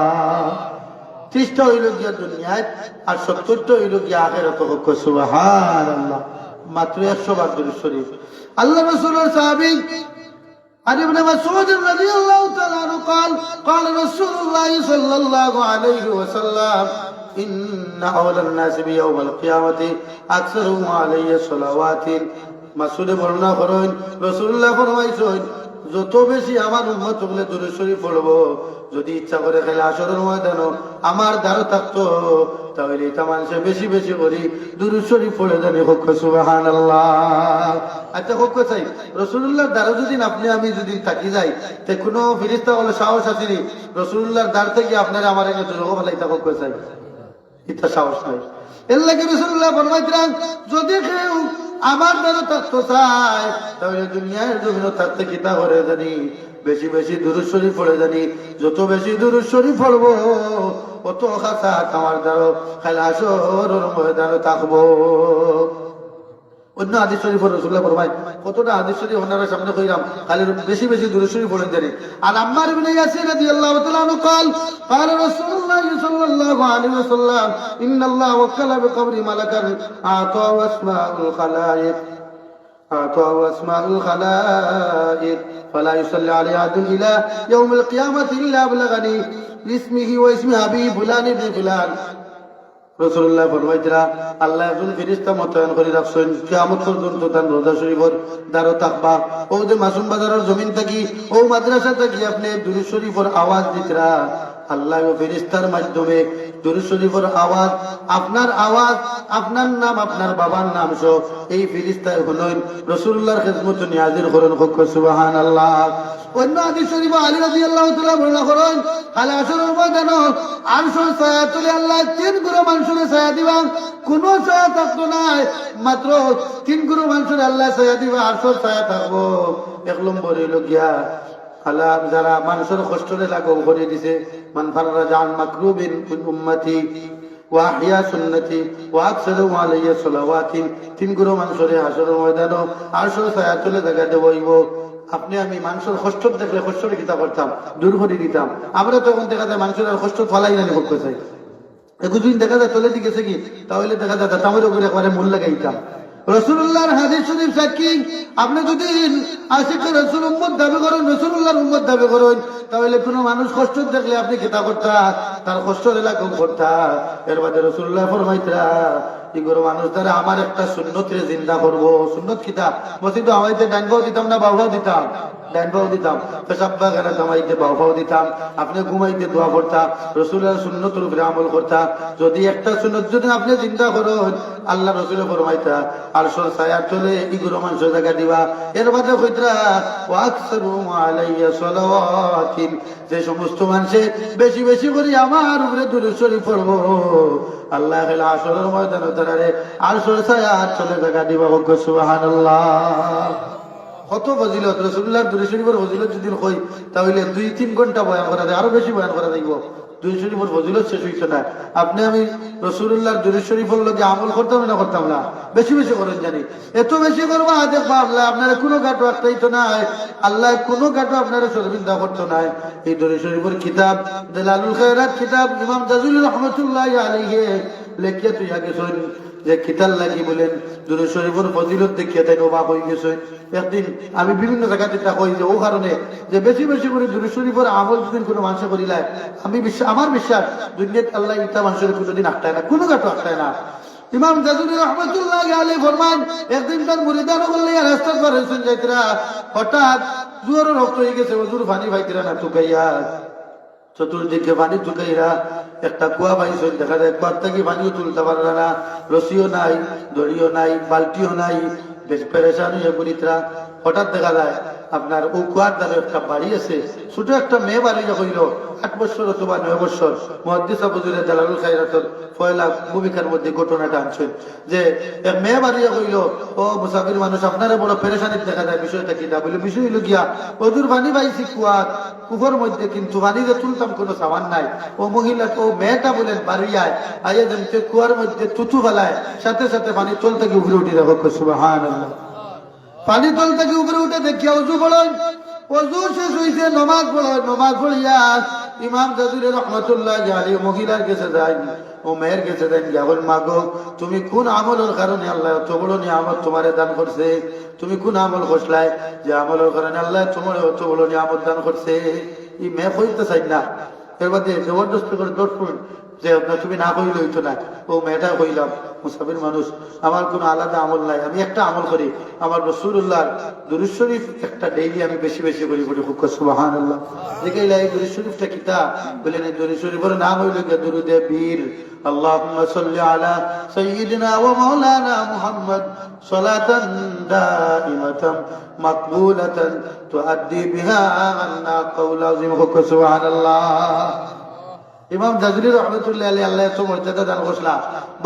30টা হইল গিয়া দুনিয়ায় আর 70টা হইল গিয়া আখিরাতে। সুবহানাল্লাহ। মাত্র 100 বার দুরূদ শরীফ। আল্লাহ রাসূলের সাহাবী عن ابن مسعود رضي الله تعالى عنه قال قال رسول الله صلى الله عليه وسلم إن أولى الناس بيوم القيامة أكثرهم علي صلوات। মাসউদ বর্ণনা করেন রাসূলুল্লাহ ফরমাইছেন যত বেশি আমার উম্মত হলে দুরূদ শরীফ পড়ব, যদি ইচ্ছা করে খেলে আসরের ময়দানে আমার দ্বারা থাকতো তাহলে এটা মানুষে বেশি বেশি করি দুরূদ শরীফ পড়ে জানি। সুবহানাল্লাহ। আচ্ছা হোক চাই রাসূলুল্লাহর দ্বারা যদি আপনি আমি যদি থাকি যাই তে কোনো ফেরেশতা বলে সাহস আসেনি রাসূলুল্লাহর দ্বার থেকে আপনারা আমার এনে দুরূদ ফলাইতা হোক চাই, এটা সাহস নাই। এর লাগে রাসূলুল্লাহ ফরমাইতেন যদি কেউ আমার দ্বারা থাকতে চায় তাহলে দুনিয়ার জমিনে থাকতে কিতা করে জানি বেশি বেশি দুরূদ শরীফ পড়ে জানি। যত বেশি দুরূদ শরীফ পড়বো অত খাসা আমার দ্বারা খালি আসরের ময়দানে থাকবো। অন্য হাদিস শরীফ রাসূলুল্লাহ ফরমায় কতটা হাদিস শরীফ ওনারা সামনে কইরাম খালি বেশি বেশি দুরূদ শরীফ পড়েন জানি। আর আম্মার ইবনে ইয়াসির রাদিয়াল্লাহু তাআলা আনহু قال قال رسول الله صلى الله عليه وسلم ان الله وكل بقبر ملكا اعطاه اسماء الخلائق فلا يصلي عليه احد الى يوم القيامه الا بلغني باسمه واسم ابي فلان بن فلان। রাসূলুল্লাহ ফরমাইতরা আল্লাহ একজন ফেরেশতা মোতায়েন করে রাখছেন কিয়ামত পর্যন্ত তার রোজা শরীফের দ্বারা তাকবা। ও যে মাসুম বাজারের জমিন থাকি ও মাদ্রাসা থাকি আপনি দুরূদ শরীফের আওয়াজ দিতরা আল্লাহ ও ফেরেশতার মাধ্যমে দুরূদ শরীফের আওয়াজ আপনার নাম আপনার বাবার নাম সহ এই ফেরেশতায় হলেন রাসূলুল্লাহর খিদমতে নিয়াজির করেন। সুবহানাল্লাহ। অন্য হাদিস শরীফে আলী রাদিয়াল্লাহু তাআলা বর্ণনা করেন কাল আসরের ময়দানে আরশের ছায়া তুলে আল্লাহ 3 গুরু মানুষের ছায়া দিবেন, কোন ছায়া থাকতো না, মাত্র 3 গুরু মানুষের আল্লাহ ছায়া দিবে, আরশের ছায়া থাকবো। 1 নম্বর হইল গিয়া আল্লাহ যারা মানুষের কষ্টরে লাঘব করে দিছে মান ফাররাজা আন মাকরুবিন মিন উম্মতি ওয়া আহইয়া সুন্নতি ওয়া আকসারু আলাইয়া সালাওয়াতিন। 3 গুরু মানুষের হাসরের ময়দানে আরশের ছায়া তুলে জায়গা দেবইব। আপনি আমি মানুষের কষ্ট দেখলে কষ্টরে কিতা করতাম, দূর করে দিতাম। আমরা তখন দেখা যায় মানুষের আর কষ্ট ফলাই না করতে চাই। একদিন দেখা যায় চলে দিয়ে গেছে কি, তাহলে দেখা যায় তামের উপরে একবারে মূল লাগাইতাম। রসুল্লাহর হাদিস শরীফ সাক্ষী, আপনি যদি আশিক রসুল উম্মত দাবি করেন, রসুল্লাহর উম্মত দাবি করেন, তাহলে কোনো মানুষ কষ্ট দেখলে আপনি কিতা করতা, তার কষ্ট দিলা কম করতা। এর বাদে রসুল্লাহ ফরমাইতরা কি করো মানুষ দ্বারা আমার একটা সুন্নত রে জিন্দা করবো। সুন্নত কিতা বলছি তো আমাইতে ডাইনবাও দিতাম না বাউবাও দিতাম, ডাইনবাও দিতাম, পেশাব্বা গানা কামাইতে বাউবাও দিতাম, আপনি ঘুমাইতে দোয়া করতা, রসুলের সুন্নতের উপরে আমল করতা। যদি একটা সুন্নত যদি আপনি চিন্তা করেন, আল্লাহ রসুলে ফরমাইতা আরশের ছায়ার তলে ইগুলো মানুষের জায়গা দিবা। এর বাদে কইতরা ওয়াকসারু আলাইয়া সালাওয়াতিন, যে সমস্ত মানুষে বেশি বেশি করে আমার উপরে দুরূদ শরীফ পড়বো, আল্লাহ খেলা আসরের ময়দানে তারারে আরশের ছায়ার তলে জায়গা দিবা। সুবহানাল্লাহ। কত ফজিলত রাসূলুল্লাহর দুরূদ শরীফের ফজিলত যদি কই তাহলে 2-3 ঘন্টা বয়ান করা যায়, আরো বেশি বয়ান করা যাইব। দুরূদ শরীফের ফজিলত শেষ হইতো না। আপনি আমি রাসূলুল্লাহর দুরূদ শরীফের লগে আমল করতাম না করতাম না, বেশি বেশি করেন জানি। এত বেশি করবা দেখবা আল্লাহ আপনারা কোনো গাটো আটকাইতো না, আল্লাহ কোনো গাটো আপনারা শর্মিন্দা করতো না। এই দুরূদ শরীফের কিতাব দালালুল খায়রাত কিতাব ইমাম জাযুলি রাহমাতুল্লাহি আলাইহি লেখিয়া তুই আগে শুন যে কিতাব লাগি বলেন দুরূদ শরীফের ফজিলত দেখিয়া তাই অবাক হয়ে গেছে। একদিন আমি বিভিন্ন জায়গাতে তা কই যে ও কারণে যে বেশি বেশি করে দুরূদ শরীফের আমল যদি কোনো মানুষ করিলায়, আমি আমার বিশ্বাস দুনিয়াত আল্লাহ ইটা মানুষের কোনোদিন আটকায় না, কোনো গাটো আটকায় না। ইমাম জাযুলি রাহমাতুল্লাহি আলাইহি ফরমান একদিন তার মুরিদান বললে রাস্তা পার হইছেন যাইতরা, হঠাৎ জোরে রক্ত হয়ে গেছে, হুজুর পানি পাইতরা না তুকাইয়া, চতুর্দিকে পানি তুকাইরা একটা কুয়া পাইছেন, দেখা যায় কুয়ার থেকে পানিও তুলতে পারবে না, রশিও নাই, দড়িও নাই, বালতিও নাই, বেশ পেরেশান হয়ে বুড়িতরা। হঠাৎ দেখা যায় আপনার ও কুয়ার দ্বারা একটা বাড়ি আছে, ছোট একটা মেয়ে বাড়ি হইল 8 বছর অথবা 9 বছর। মুহাদ্দিস আবু যুরাইর দালালুল খায়রাতের পয়লা ভূমিকার মধ্যে ঘটনাটা আনছেন যে এক মেয়ে বাড়ি হইল, ও মুসাফির মানুষ আপনারা বড় পেরেশানির দেখা যায়, বিষয়টা কি না বলে বিষয় হইল গিয়া ওদুর পানি পাইছি কুয়ার মধ্যে, কিন্তু পানি যে তুলতাম কোনো সামান নাই। ও মহিলা ও মেয়েটা বলেন বাড়ি আইয়া যেমন কুয়ার মধ্যে তুতু ফেলায়, সাথে সাথে পানি তল থেকে উপরে উঠে দেখো। সুবহানাল্লাহ। পানি তল থেকে উপরে উঠে দেখিয়া অজু পড়েন, অজু শেষ হইছে, নমাজ পড়েন, নমাজ পড়িয়া ইমাম জাযুলি রাহমাতুল্লাহি আলাইহি মহিলার কাছে যায়, ও মেয়ের কাছে দেন যাবেন, মাগো তুমি কোন আমলের কারণে আল্লাহ এত বড় নিয়ামত তোমারে দান করছে, তুমি কোন আমল করছলাই যে আমলের কারণে আল্লাহ তোমার এত বড় নিয়ামত দান করছে। এই মেয়ে কইতে চাই না, এর মধ্যে জবরদস্তি করে দৌড় যে তুমি না কইলে হইতো না। ও মেয়েটা কইলাম মুসাফির মানুষ, আমার কোনো আলাদা আমল নাই, আমি একটা আমল করি, আমার রাসূলুল্লাহর দুরূদ শরীফ একটা ডেইলি আমি বেশি বেশি করি বলি। সুবহানাল্লাহ। দেখাইলা এই দুরূদ শরীফটা কিতা বলেন, এই দুরূদ শরীফের নাম হইল দুরুদে বীর। আল্লাহুম্মা সাল্লি আলা সাইয়্যিদিনা ওয়া মাওলানা মুহাম্মদ সালাতান দাইমাতান মাকবুলাতান তুআদ্দি বিহা আন্না কাওলা আযীম। সুবহানাল্লাহ। ইমাম জাযুলি রাহমাতুল্লাহি আলাইহি আল্লাহ এত মর্যাদা দান করছলা,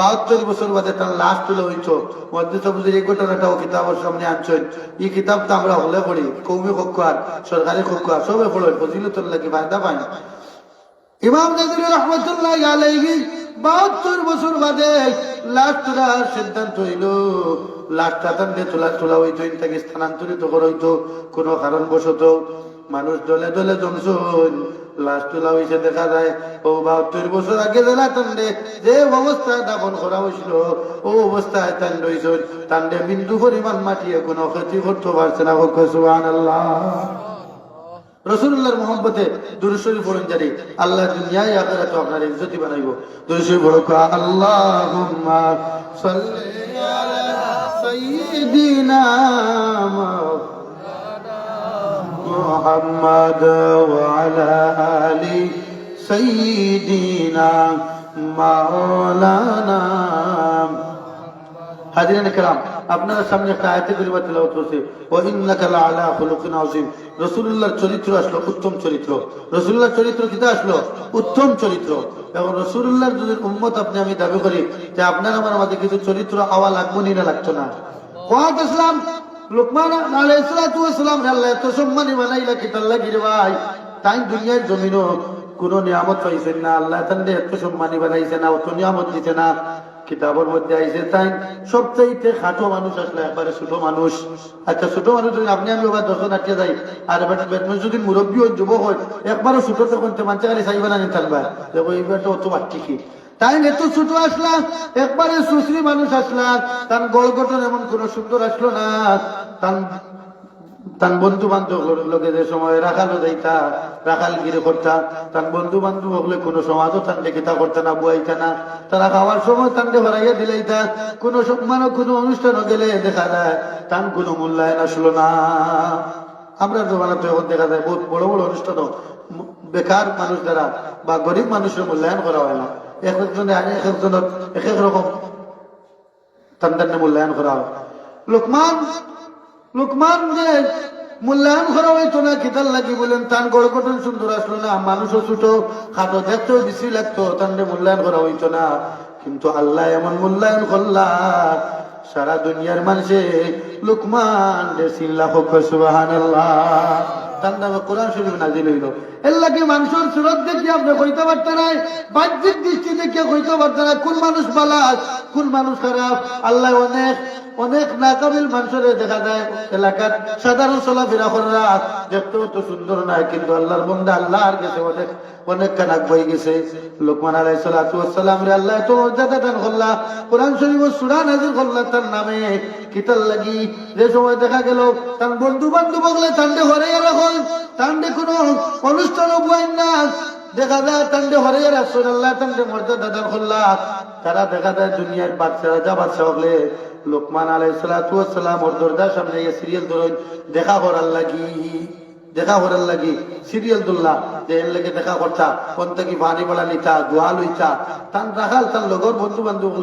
72 বছর বাদে তার লাশ তুলে হইতো। মুহাদ্দিস আবু যুরাইর এই ঘটনাটাও কিতাবের সামনে আনছেন। এই কিতাবটা আমরা হলে পড়ি, কওমি হক্কার সরকারি হক্কার সবে পড়েন, ফজিলতুল লাগি ফায়দা পাই। ইমাম জাযুলি রাহমাতুল্লাহি আলাইহি 72 বছর বাদে লাশ তোলার সিদ্ধান্ত হইল। লাশটা তান্ডে তোলা হইতো, ইনটাকে স্থানান্তরিত করা হইতো কোনো কারণবশত। মানুষ দলে দলে জমছন, লাশ তোলা হয়েছে, দেখা যায় ও 72 বছর আগে জেলা তান্ডে যে অবস্থায় দাফন করা হয়েছিল ও অবস্থায় তান্ড হয়েছে, তান্ডে বিন্দু পরিমাণ মাটিয়ে কোনো ক্ষতি করতে পারছে না। সুবহানাল্লাহ। রাসূলুল্লাহর মুহাব্বতে দুরূদ শরীফ পড়েন জানি, আল্লাহ দুনিয়ায় আখিরাতে আপনার ইজ্জতি বানাইবো। দুরূদ শরীফ পড়ো, আল্লাহুম্মা সাল্লি আলা সাইয়্যিদিনা মুহাম্মদ ওয়া আলা আলি সাইয়্যিদিনা মাওলানা। হাজিরান کرام, আপনারা সামনে একটা আয়াতে কারিমা তেলাওয়াত করছে, ওয়া ইন্নাকা লাআলা খুলুকিন আযীম। রাসূলুল্লাহর চরিত্র আসলো উত্তম চরিত্র। রাসূলুল্লাহর চরিত্র কিটা আসলো? উত্তম চরিত্র। এবং রাসূলুল্লাহর যদি উম্মত আপনি আমি দাবি করি যে আপনার আমার মধ্যে কিছু চরিত্র আওয়া লাগবো নি না লাগতো না। ওয়াদ ইসলাম লুকমান আলাইহিস সালাতু ওয়াস সালাম আল্লাহ এত সম্মানী বানাইলা কি তার লাগি রে ভাই, তাই দুনিয়ার জমিনও কোন নিয়ামত পাইছেন না, আল্লাহ তাআলা এত সম্মানী বানাইছে না, অত নিয়ামত দিতে না। কিতাবের মধ্যে আইছে তাই সবচাইতে খাটো মানুষ আসলে একবারে ছোট মানুষ। আচ্ছা ছোট মানুষ যদি আপনি আমি আবার দর্শন আটকে যাই আর বেতন যদি মুরব্বী হয় যুবক হয় একবারও ছোট তখন মানুষ খালি চাইবে না নিতালবা দেখো এইবারটা অত ঠিকই তাই এত ছোট আসলা একবারে সুশ্রী মানুষ আসলা তার গড় গঠন এমন কোন সুন্দর আসলো না তার বন্ধু বান্ধব লোকে যে সময় রাখালো যাইতা রাখাল গিরে করতা তার বন্ধু বান্ধব হলে কোনো সমাজও তান্ডে কিতা করতে না বুয়াইতা না তারা খাওয়ার সময় তান্ডে ভরাইয়া দিলাইতা কোনো সম্মানও কোনো অনুষ্ঠানও গেলে দেখা যায় তার কোনো মূল্যায়ন আসলো না। আমরা জমানাতে এখন দেখা যায় বহুত বড় বড় অনুষ্ঠানও বেকার মানুষ দ্বারা বা গরিব মানুষের মূল্যায়ন করা হয় না। এক একজনে এক একজনের এক এক রকম তান্ডান্নে মূল্যায়ন করা হয়। লোকমান যে মূল্যায়ন করা হইতো না কিতাল লাগি বলেন তার গড় গঠন সুন্দর আসলো না মানুষও ছোট খাটো দেখতেও বেশি লাগতো তান্ডে মূল্যায়ন করা হইতো না। কিন্তু আল্লাহ এমন মূল্যায়ন করলা সারা দুনিয়ার মানুষে লোকমান চিল্লা হোক সুবহানাল্লাহ তার নামে কোরআন শরীফ নাজিল হইল। এর লাগে মানুষের সুরত দেখি আপনি কইতে পারতেন না বাহ্যিক দৃষ্টি দেখে কইতে পারতেন না কোন মানুষ ভালো কোন মানুষ খারাপ। আল্লাহ অনেক অনেক নাকাবিল মানুষের দেখা যায় এলাকার সাধারণ চলাফেরা করা দেখতেও তো সুন্দর নয় কিন্তু আল্লাহর বন্দা আল্লাহর কাছে অনেক অনেক কানাক বই গেছে। লোকমান আলাইহিস সালাতু ওয়াস সালাম রে আল্লাহ তো মর্যাদা দান করলা কোরআন শরীফ সূরা নাযিল করলা তার নামে কিতাল লাগি যে সময় দেখা গেল তার বন্ধু বান্ধব বলে তান্ডে ঘরে রাখল তান্ডে কোনো অনুষ্ঠান বই না দেখা যায় তান্ডে ঘরে রাখছেন আল্লাহ তান্ডে মর্যাদা দান করলা। তারা দেখা যায় দুনিয়ার বাচ্চা রাজা বাচ্চা হলে লোকমান আলাইহিস সালাতু ওয়াস সালাম ওর দরজার সামনে গিয়ে সিরিয়াল ধরুন দেখা করার লাগি সিরিয়াল দুল্লা যে এর লেগে দেখা করতা কোন থেকে পানি বলা নিতা দোয়া লইতা তান রাখাল তার লগর বন্ধু বান্ধব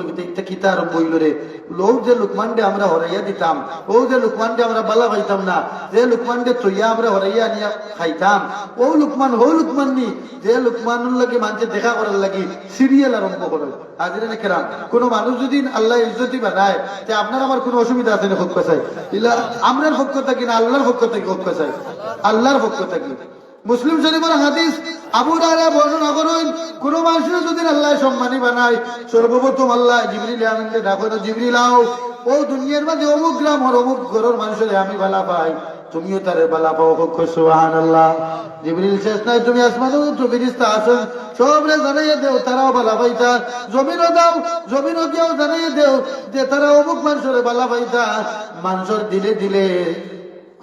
কিতা আর বইল রে লোক যে লুকমান্ডে আমরা হরাইয়া দিতাম ও যে লুকমান্ডে আমরা বালা পাইতাম না যে লুকমান্ডে তৈয়া আমরা হরাইয়া নিয়ে খাইতাম ও লুকমান নি যে লুকমানুর লাগে মানুষে দেখা করার লাগি সিরিয়াল আরম্ভ করে। হাজিরানে কেরাম কোন মানুষ যদি আল্লাহ ইজ্জতি বানায় তে আপনার আমার কোনো অসুবিধা আছে না হক চাই ইলা আমরার পক্ষ থেকে না আল্লাহর পক্ষ থেকে হক চাই আল্লাহর পক্ষ থেকে। মুসলিম শরীফের হাদিস আবু হুরায়রা বর্ণনা করেন কোন মানুষের যদি আল্লাহ সম্মানী বানায় সর্বপ্রথম আল্লাহ জিবরিল আমিনকে ডাকো জিবরিল আও ও দুনিয়ার মধ্যে অমুক গ্রাম আর অমুক ঘরের মানুষের আমি ভালো পাই তুমিও তারে বালা পাও হোক সুবহানাল্লাহ। জিবরিল শেষ নাই তুমি আসমানও তো ফেরেশতা আছেন সবরে জানাইয়া দেও তারাও বালা পাইতা জমিনও দাও জমিনও কেউ জানাইয়া দেও যে তারা অমুক মানুষের বালা পাইতা মানুষের দিলে দিলে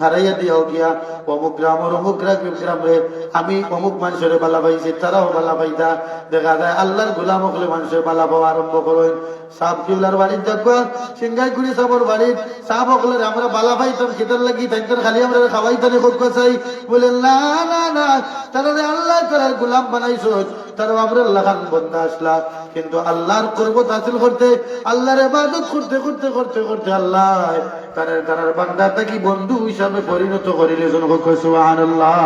হারাইয়া দিয়াও গিয়া অমুক গ্রাম আর অমুক গ্রাম রে আমি অমুক মানুষের বালা পাইছি তারাও বালা পাইতা। দেখা যায় আল্লাহর গোলাম হলে মানুষের বালা পাওয়া আরম্ভ করেন। সাপ কিবলার বাড়ির দেখবা সিংগাইগুড়ি সাপর বাড়ির সাপ হকলের আমরা বালা পাইতাম খেতার লাগি তাইতার খালি আমরা খাওয়াইতানি হোক চাই বলেন না না না তারা আল্লাহ তার গোলাম বানাইছো তারা আমরা লাগান বন্ধা আসলা কিন্তু আল্লাহর কুরবত হাসিল করতে আল্লাহর ইবাদত করতে করতে করতে করতে আল্লাহ তার বান্দাটা কি বন্ধু হিসাবে পরিণত করিলে জন সুবহানাল্লাহ।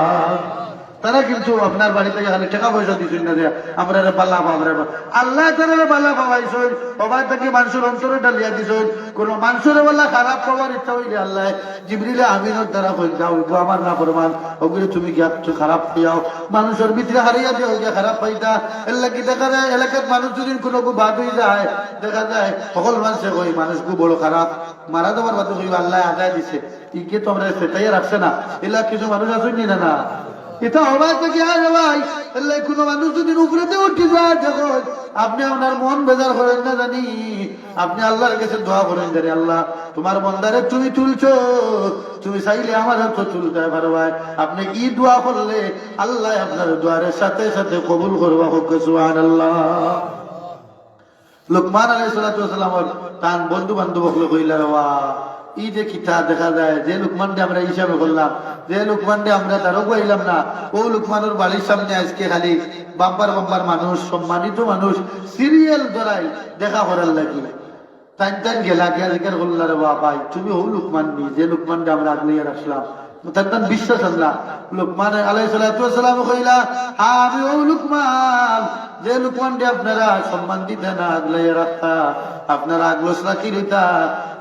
তারা কিন্তু আপনার বাড়ি থেকে খালি টাকা পয়সা দিচ্ছেন না যে আমরা বালা পাবো আল্লাহ তারা বালা পাওয়াইছেন সবাই থেকে মানুষের অন্তরে ডালিয়া দিছেন কোন মানুষের বেলা খারাপ পাওয়ার ইচ্ছা হইলে আল্লাহ জিবরিল আমিনের দ্বারা কই যাও আমার না প্রমাণ ওগুলো তুমি গিয়া খারাপ পাইয়াও মানুষের ভিতরে হারিয়ে দিও গিয়া খারাপ পাইতা এর লাগি দেখা যায় এলাকার মানুষ যদি কোনো বাদ হয়ে যায় দেখা যায় সকল মানুষে কই মানুষকে বড় খারাপ মারা দেওয়ার বাদ কই আল্লাহ আদায় দিছে ইকে তো আমরা সেটাই রাখছে না এলা কিছু মানুষ আসেনি না এটা হবার থেকে আর ভাই কোনো মানুষ যদি উপরেতে উঠে যায় দেখো আপনি আপনার মন বেজার করেন না জানি আপনি আল্লাহর কাছে দোয়া করেন জানি আল্লাহ তোমার বন্দারে তুমি তুলছো তুমি চাইলে আমার তো তুলতে পারবা। আপনি কি দোয়া করলে আল্লাহ আপনার দোয়ারের সাথে সাথে কবুল করবা হোক সুবহানাল্লাহ। লোকমান আলাইহিস সালাতু ওয়াস সালাম তার বন্ধু বান্ধব কইলা ওয়া এই যে কিতা দেখা যায় যে লুকমানকে আমরা হিসাবে করলাম যে লুকমানকে আমরা তারও কইলাম না ও লুকমানের বাড়ির সামনে আজকে খালি বাম্পার বাম্পার মানুষ সম্মানিত মানুষ সিরিয়াল ধরাই দেখা করার লাগি টাইম টাইম গেলা গিয়া জিজ্ঞাসা করল রে বাবাই তুমি ও লুকমান নি যে লুকমানকে আমরা আগলিয়ে রাখলাম তার বিশ্বাস আল্লাহ লুকমান আলাইহিস সালাতু ওয়াস সালাম কইলা আমি ও লুকমান যে লুকমানকে আপনারা সম্মান দিতেন না আগলাইয়া রাখতা আপনারা আগলস রাখি দিতা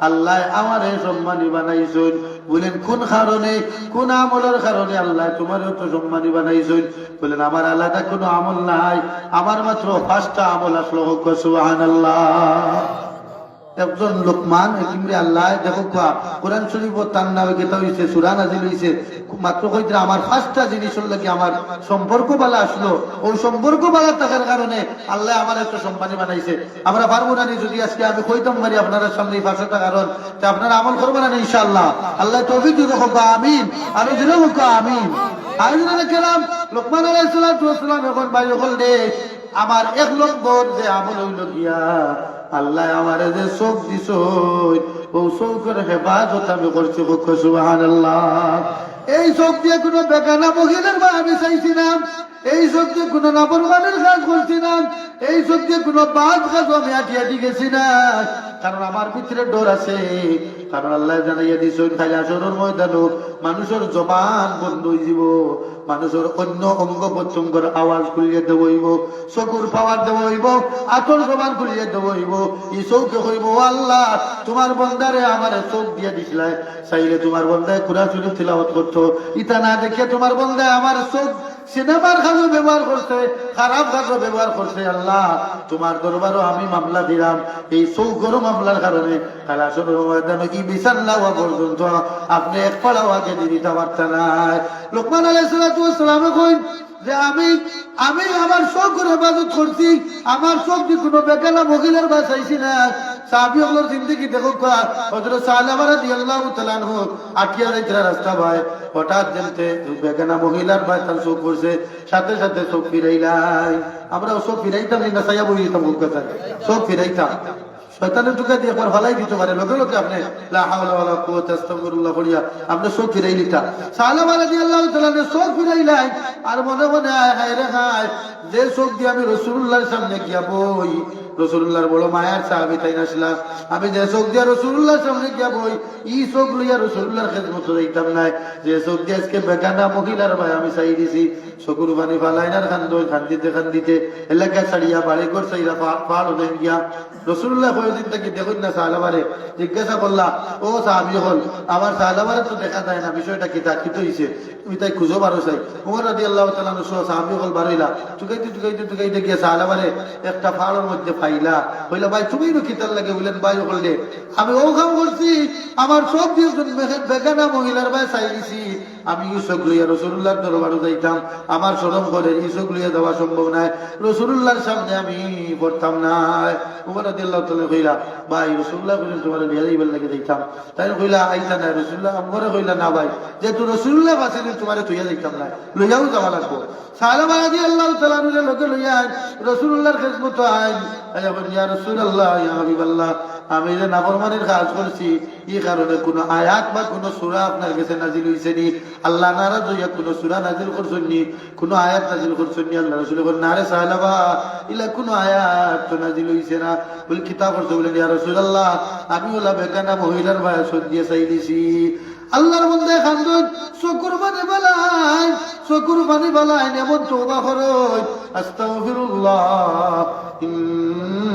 আল্লাহ আমারে সম্মানী বানাইছেন বলেন কোন কারণে, কোন আমলের কারণে আল্লাহ তোমার তো সম্মানী বানাইছেন? বলেন আমার আলাদা কোনো আমল নাই, আমার মাত্র 5টা আমল আসলো। সুবহানাল্লাহ। একজন লোকমান কিমরে আল্লাহ দেখো কোরআন শরীফ তার নামে কেতা হইছে, সূরা নাযিল হইছে, মাত্র কইতে আমার 5টা জিনিস হল কি আমার সম্পর্ক বালা আসলো। ওই সম্পর্ক বালা থাকার কারণে আল্লাহ আমার একটা সম্মানী বানাইছে। আমরা পারবো না যদি আজকে আমি কইতাম পারি আপনারা সামনে 5টা কারণ, তা আপনারা আমল করবেন না ইনশাআল্লাহ। আল্লাহ তৌফিক দিতে হোক, আমিন। আরো দিলে হোক, আমিন। আইজুল কেরাম লোকমান আলাইহিস সালাতু ওয়াস সালাম এখন বাইরে বললে আমার 1 নম্বর যে আমল হইল গিয়া আল্লাহ আমার যে চোখ দিছ ও চোখের হেফাজত আমি করছি। সুবহানাল্লাহ। এই চোখ দিয়ে কোনো বেগানা মহিলার বা আমি চাইছি না, এই চোখ দিয়ে কোনো নাফরমানের কাজ করছি না, এই চোখ দিয়ে কোনো বাদ কাজ আমি আটি গেছি না, কারণ আমার ভিতরে ডর আছে। কারণ আল্লাহ জানাইয়া দিছেন খালি আসরের ময়দানও মানুষের জবান বন্ধ হয়ে যাব, মানুষের অন্য অঙ্গ প্রত্যঙ্গের আওয়াজ খুলিয়ে দেব হইব, চকুর পাওয়ার দেব হইব, আতর জবান খুলিয়ে দেব হইব। এই চৌকে হইব আল্লাহ তোমার বন্দারে আমার চোখ দিয়ে দিছিলাই, চাইলে তোমার বন্দায় কুরআন শরীফ তিলাওয়াত করতো, ইতা না দেখে তোমার বন্দায় আমার চোখ সিনেমার কাজও ব্যবহার করছে, খারাপ কাজও ব্যবহার করছে। আল্লাহ তোমার দরবারও আমি মামলা দিলাম এই চৌকর মামলার কারণে। কাল আসলে কি বিচার না হওয়া পর্যন্ত আপনি এক পাড়াও আগে দিয়ে দিতে পারতেন না। লোকমান আলাইহিস সালাতু ওয়াস সালাম কইন যে আমি আমার চোখের হেফাজত করছি, আমার চোখ দিয়ে কোনো বেকানা মহিলার বা চাইছি না। সাহাবী হলোর জিন্দেগি দেখো হযরত সালেমা রাদিয়াল্লাহু তাআলা আনহু আটিয়া যাইতরা রাস্তা ভাই হঠাৎ জানতে বেকানা মহিলার বা তার চোখ পড়ছে, সাথে সাথে চোখ ফিরাইলাই। আমরা চোখ ফিরাইতাম না, সাইয়া বই দিতাম কথা, চোখ ফিরাইতাম। শয়তানের টুকা দিয়ে একবার ফলাই দিতে পারে, লগে লগে আপনি লা হাওলা ওয়ালা কুওয়াতা আস্তাগফিরুল্লাহ পড়িয়া আপনি চোখ ফিরাই লিতা। সালেমা রাদিয়াল্লাহু তাআলা চোখ ফিরাইলাই আর মনে মনে হায় রে হায়, যে চোখ দিয়ে আমি রাসূলুল্লাহর সামনে গিয়া বই, রাসূলুল্লাহর বড় মায়ার সাহাবী তাই নাসলা, আমি যে চোখ দিয়ে রাসূলুল্লাহর সামনে গিয়া বই ই চোখ লইয়া রাসূলুল্লাহর খেদমত যাইতাম না। যে চোখ দিয়ে আজকে বেগানা মহিলার ভাই আমি চাই দিছি, চকুর পানি ফালাইনার খান্দিতে এলাকা ছাড়িয়া বাড়ি ঘর চাইরা পাহাড় দেন গিয়া রাসূলুল্লাহ কয়েকদিন থেকে দেখুন না সাহাবারে জিজ্ঞাসা করলা, ও সাহাবী হল আমার সাহাবারে তো দেখা যায় না, বিষয়টা কি তা কি হইছে, তুমি তাই খুঁজো বারো চাই। ওমর রাদিয়াল্লাহু তাআলা সাহাবী হল বারইলা টুকাইতে গিয়া সাহাবারে একটা পাহাড়ের মধ্যে পাইলা, হইলা ভাই তুমি কিতার লাগে বললেন ভাই বললে আমি ও কাম করছি, আমার সব দিয়ে বেগানা মহিলার ভাই চাই দিছি, আমি ইসক লইয়া রাসূলুল্লাহর দরবারে যাইতাম, আমার শরম করে ইসক লইয়া যাওয়া সম্ভব নাই, রাসূলুল্লাহর সামনে আমি পড়তাম না। ওমর রাদিয়াল্লাহু তাআলা কইলা ভাই রাসূলুল্লাহ বলেন তোমার বিয়া দিবার লাগে যাইতাম, তাই কইলা আইতা না রাসূলুল্লাহ, আমরে কইলা না ভাই যেহেতু রাসূলুল্লাহ বাসে তোমারে তুইয়া যাইতাম না, লইয়াও যাওয়া লাগবো। সালামা রাদিয়াল্লাহু তাআলা লগে লইয়া রাসূলুল্লাহর খেদমত আইন, ইয়া রাসূলুল্লাহ ইয়া হাবিবাল্লাহ আমি যে নাফরমানির কাজ করছি এই কারণে কোন আয়াত বা কোন সূরা আপনার কাছে নাজিল হইছে নি? আল্লাহ নারাজ হইয়া কোন সূরা নাজিল করছেন নি, কোন আয়াত নাজিল করছেন নি? আল্লাহ রাসূল বলেন না রে সাহাবা, ইলা কোন আয়াত তো নাজিল হইছে না। বল কিতাব পড়তে বলেন ইয়া রাসূলুল্লাহ আমি ওলা বেগানা মহিলার ভাই সদ দিয়ে চাই দিছি। আল্লাহর বান্দা খান্দন চকুর পানি বালাই এমন তওবা করুন, আস্তাগফিরুল্লাহ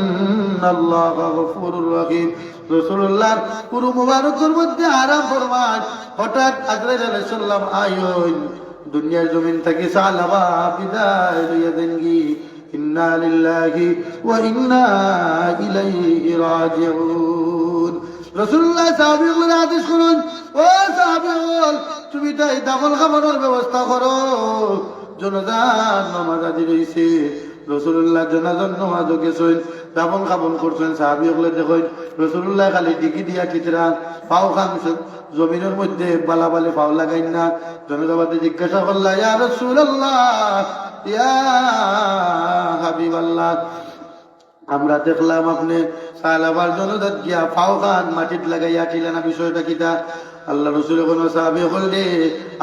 ইন্নাল্লাহা গফুরুর রহিম। রাসূলুল্লাহর পুরো মুবারকের মধ্যে আরাম ফরমান। হঠাৎ আজরাইল আলাইহিস সালাম আইন দুনিয়ার জমিন থেকে সালাবা বিদায় লইয়া দেনগি। ইন্না লিল্লাহি ওয়া ইন্না ইলাইহি রাজিউন। রাসূলুল্লাহ সাহাবীদের আদেশ করুন, ও সাহাবীগণ তুমি তাই দাফন কাফনের ব্যবস্থা করো, জনাজার নামাজ আদি রইছে। রাসূলুল্লাহ জানাজার নামাজ গেছেন, দাফন কাফন করছেন। সাহাবীগণ দেখেন রাসূলুল্লাহ খালি ডিগি দিয়া কিতরা পাও খান জমিনের মধ্যে বালাবালি পাও লাগাইন না। জনতাবাদে জিজ্ঞাসা করলা ইয়া রাসূলুল্লাহ ইয়া হাবিবাল্লাহ আমরা দেখলাম আপনি সাহাবার জনজাত গিয়া পাও খান মাটিত লাগাইয়া খিলেন, বিষয়টা কিতা? আল্লাহ রাসূল কোন সাহাবী বললে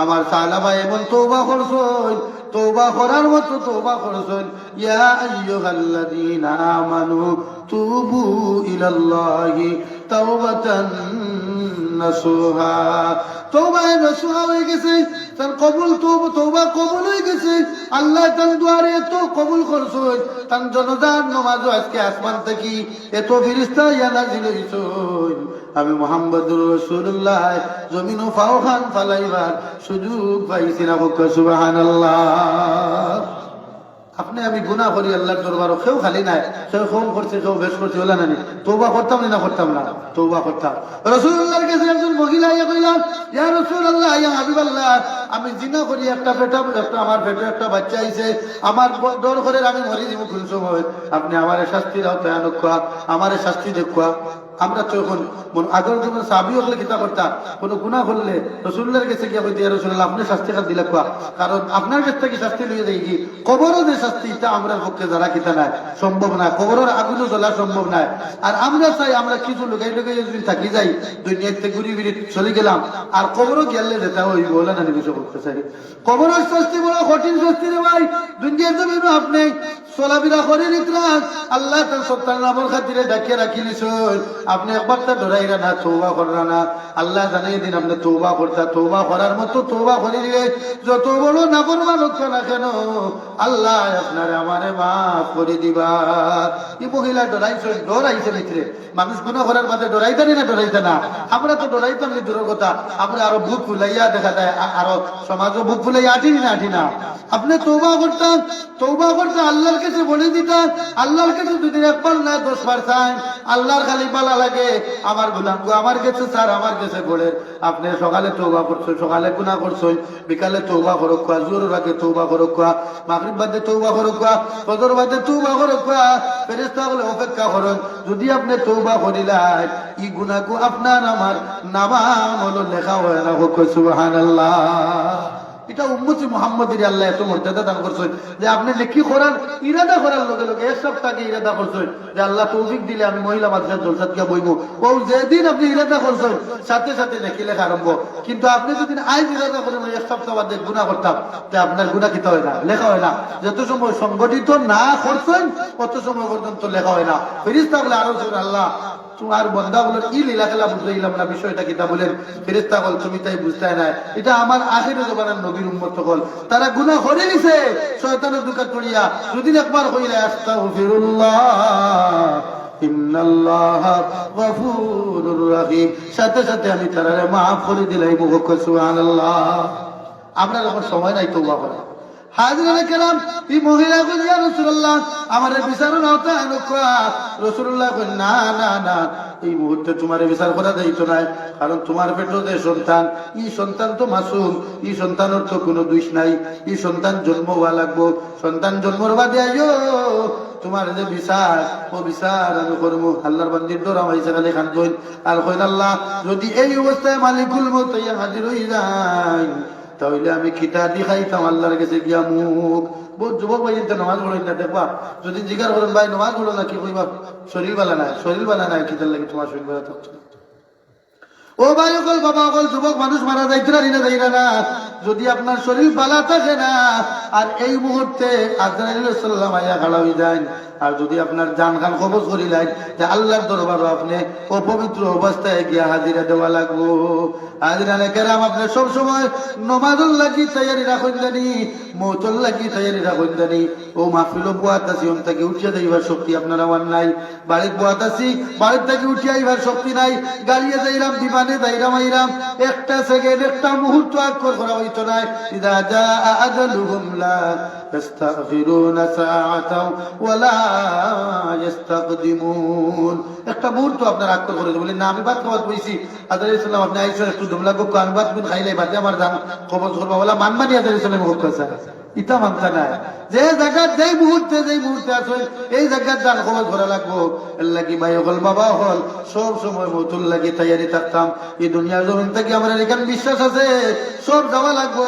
আমার সাহাবা এমন তওবা করছেন, তওবা করার মতো তওবা করছেন। ইয়া নাসুহা তওবা নাসুহা হয়ে গেছে তার কবুল তওবা কবুল হয়ে গেছে আল্লাহ তার দুয়ারে তো কবুল করছে তার জনদার নামাজ আজকে আসমান থেকে এত ফেরেশতা ইয়া নাজিল হইছে আমি মুহাম্মদুর রাসূলুল্লাহ জমিন ও ফাওখান ফালাইবার সুযোগ পাইছি না সুবহানাল্লাহ আপনি আমি গুনাহ করি আল্লাহর দরবারে কেউ খালি নাই কেউ কম করছে কেউ বেশ করছে বলে না তওবা করতাম না করতাম না তওবা করতাম রাসূলুল্লাহর কাছে একজন মহিলা ইয়া কইলাম ইয়া রাসূলুল্লাহ ইয়া হাবিবাল্লাহ আমি জিনা করি একটা আমার পেটে একটা বাচ্চা আইছে আমার ডর করে আমি মরি যাব কোন সময় আপনি আমারে শাস্তি দাও তাই আনুকা আমারে শাস্তি দেখুয়া আমরা তো এখন আগের যখন সাহাবী হলে কিতা করতাম কোনো গুনাহ করলে রাসূলুল্লাহর কাছে গিয়ে কইতে ইয়া রাসূলুল্লাহ আপনি শাস্তি কাট দিলা কোয়া কারণ আপনার কাছ থেকে শাস্তি লইয়ে দেই কি কবরও যে শাস্তি এটা আমরা পক্ষে যারা কিতা নাই সম্ভব না কবরের আগুনও জ্বলা সম্ভব নাই আর আমরা চাই আমরা কিছু লুকাই লুকাই যদি থাকি যাই দুনিয়াতে ঘুরি ফিরি চলে গেলাম আর কবরও গেলে যেটা ওই বলে না বিষয় করতে চাই কবরের শাস্তি বড় কঠিন শাস্তি রে ভাই দুনিয়ার জমিন আপনি চলাফেরা করে নিতরান আল্লাহ তার সত্তার নামের খাতিরে ডাকিয়ে রাখিলিস আপনি একবার তা ডরাইরা না তওবা কররা না আল্লাহ জানিয়ে দিন আপনি তওবা করতা তওবা করার মতো তওবা করে দিলে যত বড় নাফরমান হোক না কেন আল্লাহ আপনারে আমারে মাফ করে দিবা এই মহিলা ডরাইছে ভিতরে মানুষ গুনাহ করার বাদে ডরাইতে না ডরাইতে না আমরা তো ডরাইতাম নি দূরের কথা আমরা আরো বুক ফুলাইয়া দেখা যায় আরো সমাজও বুক ফুলাইয়া আঠি না আপনি তওবা করতে আল্লাহর কাছে বলে দিতাম আল্লাহর কাছে যদি একবার না 10 বার চান আল্লাহর খালি পালা লাগে আমার গুনাহ আমার কাছে স্যার আমার কাছে বলে আপনি সকালে তওবা করছেন সকালে গুনাহ করছেন বিকালে তওবা করক জোহরের আগে তওবা করক মাগরিব বাদে তওবা করক ফজর বাদে তওবা করক ফেরেশতা বলে অপেক্ষা করুন যদি আপনি তওবা করিলাই এই গুনাহকে আপনার আমার নামামল লেখা হয় না সুবহানাল্লাহ এটা উম্মতি মুহাম্মাদের আল্লাহ এত মর্যাদা দান করছেন যে আপনি নেকি করার ইরাদা করার লগে লগে এক সপ্তাহে ইরাদা করছেন যে আল্লাহ তৌফিক দিলে আমি মহিলা মাদ্রাসার জলসাত গিয়ে বইবো ও যেদিন আপনি ইরাদা করছেন সাথে সাথে নেকি লেখা আরম্ভ কিন্তু আপনি যদি আজ ইরাদা করেন এক সপ্তাহ বাদে গুনাহ করতাম তে আপনার গুনাহ কিতা হয় না লেখা হয় না যত সময় সংগঠিত না করছেন তত সময় পর্যন্ত লেখা হয় না ফেরেশতা বলে আরো আল্লাহ তোমার বান্দাগুলোর ই লীলা খেলা বুঝাইলাম না বিষয়টা কিতা বলেন ফেরেশতা বল তুমি তাই বুঝতে না এটা আমার আখিরের জমানার নবীর উম্মত হল তারা গুনাহ করে নিছে শয়তানের দুকা করিয়া যদি একবার কইলা আস্তাগফিরুল্লাহ ইন্নাল্লাহা গফুরুর রহিম সাথে সাথে আমি তারারে maaf করে দিলাই মুখ সুবহানাল্লাহ আমরা যখন সময় নাই তওবা করা হাজিরানে কেরাম এই মহিলা কইল ইয়া রাসূলুল্লাহ আমারে বিচার নাও তা আনুকা রাসূলুল্লাহ কইল না না না এই মুহূর্তে তোমারে বিচার করা যাইতো না কারণ তোমার পেটে যে সন্তান এই সন্তান তো মাসুম এই সন্তানের তো কোনো দোষ নাই এই সন্তান জন্ম হওয়া লাগবো সন্তান জন্মর বাদে আইও তোমার যে বিচার ও বিচার আমি করবো আল্লাহর বান্দির দৌড়া হয়েছে খালি খান কইল আর কইল আল্লাহ যদি এই অবস্থায় মালিকুল মউত ইয়া হাজির হয়ে যায় তাহলে আমি খিতা দি খাইতাম আল্লাহর কাছে গিয়া মুখ বহুত যুবক ভাই নামাজ পড়েন না দেখবা যদি জিজ্ঞাসা করেন ভাই নামাজ পড়ো না কি কইবা শরীর বালা নাই খিতার লাগে তোমার শরীর বালা থাকছে ও ভাই অকল বাবা অকল যুবক মানুষ মারা যাইতে না না যদি আপনার শরীর বালা থাকে না আর এই মুহূর্তে আজরাইল সাল্লাল্লাহু আলাইহি খাড়া হয়ে যায় আর যদি আপনার জান খান কবজ করিলেন যে আল্লাহর দরবারে আপনি অপবিত্র অবস্থায় গিয়া হাজিরা দেওয়া লাগবো হাজিরানে কেরাম আপনি সব সময় নামাজুল লাগি তৈরি রাখুন জানি মওতুল লাগি তৈরি রাখুন জানি ও মাহফিল বুয়াত আছি ওন থেকে উঠিয়া যাইবার শক্তি আপনার আমার নাই বাড়ির বুয়াত আছি বাড়ির থেকে উঠিয়া যাইবার শক্তি নাই গাড়িয়ে যাইরাম বিমানে যাইরাম আইরাম একটা সেকেন্ড একটা মুহূর্ত আকর করা হইতো না ইদা জাআ আজালুহুম লা ইস্তাগফিরুনা সাআতাও ওয়ালা ইস্তাকদিমুন একটা মুহূর্ত আপনার আকর করে বলি না আমি বাদ খাওয়াত বইছি আদারিস সালাম আপনি আইসা একটু দমলা গো কান বাদ বিন খাইলে বাদে আমার জান কবজ করবা ওয়ালা মানমানি আদারিস সালাম মুখ কাছে ইতা মানতা না যে জায়গা যেই মুহূর্তে আছে এই জায়গার জান কবজ করা লাগবো আল্লাহ কি ভাই হল বাবা হল সব সময় মওতুল লাগি তৈরি থাকতাম এই দুনিয়ার জমিন থেকে আমরা এখানে বিশ্বাস আছে সব যাওয়া লাগবো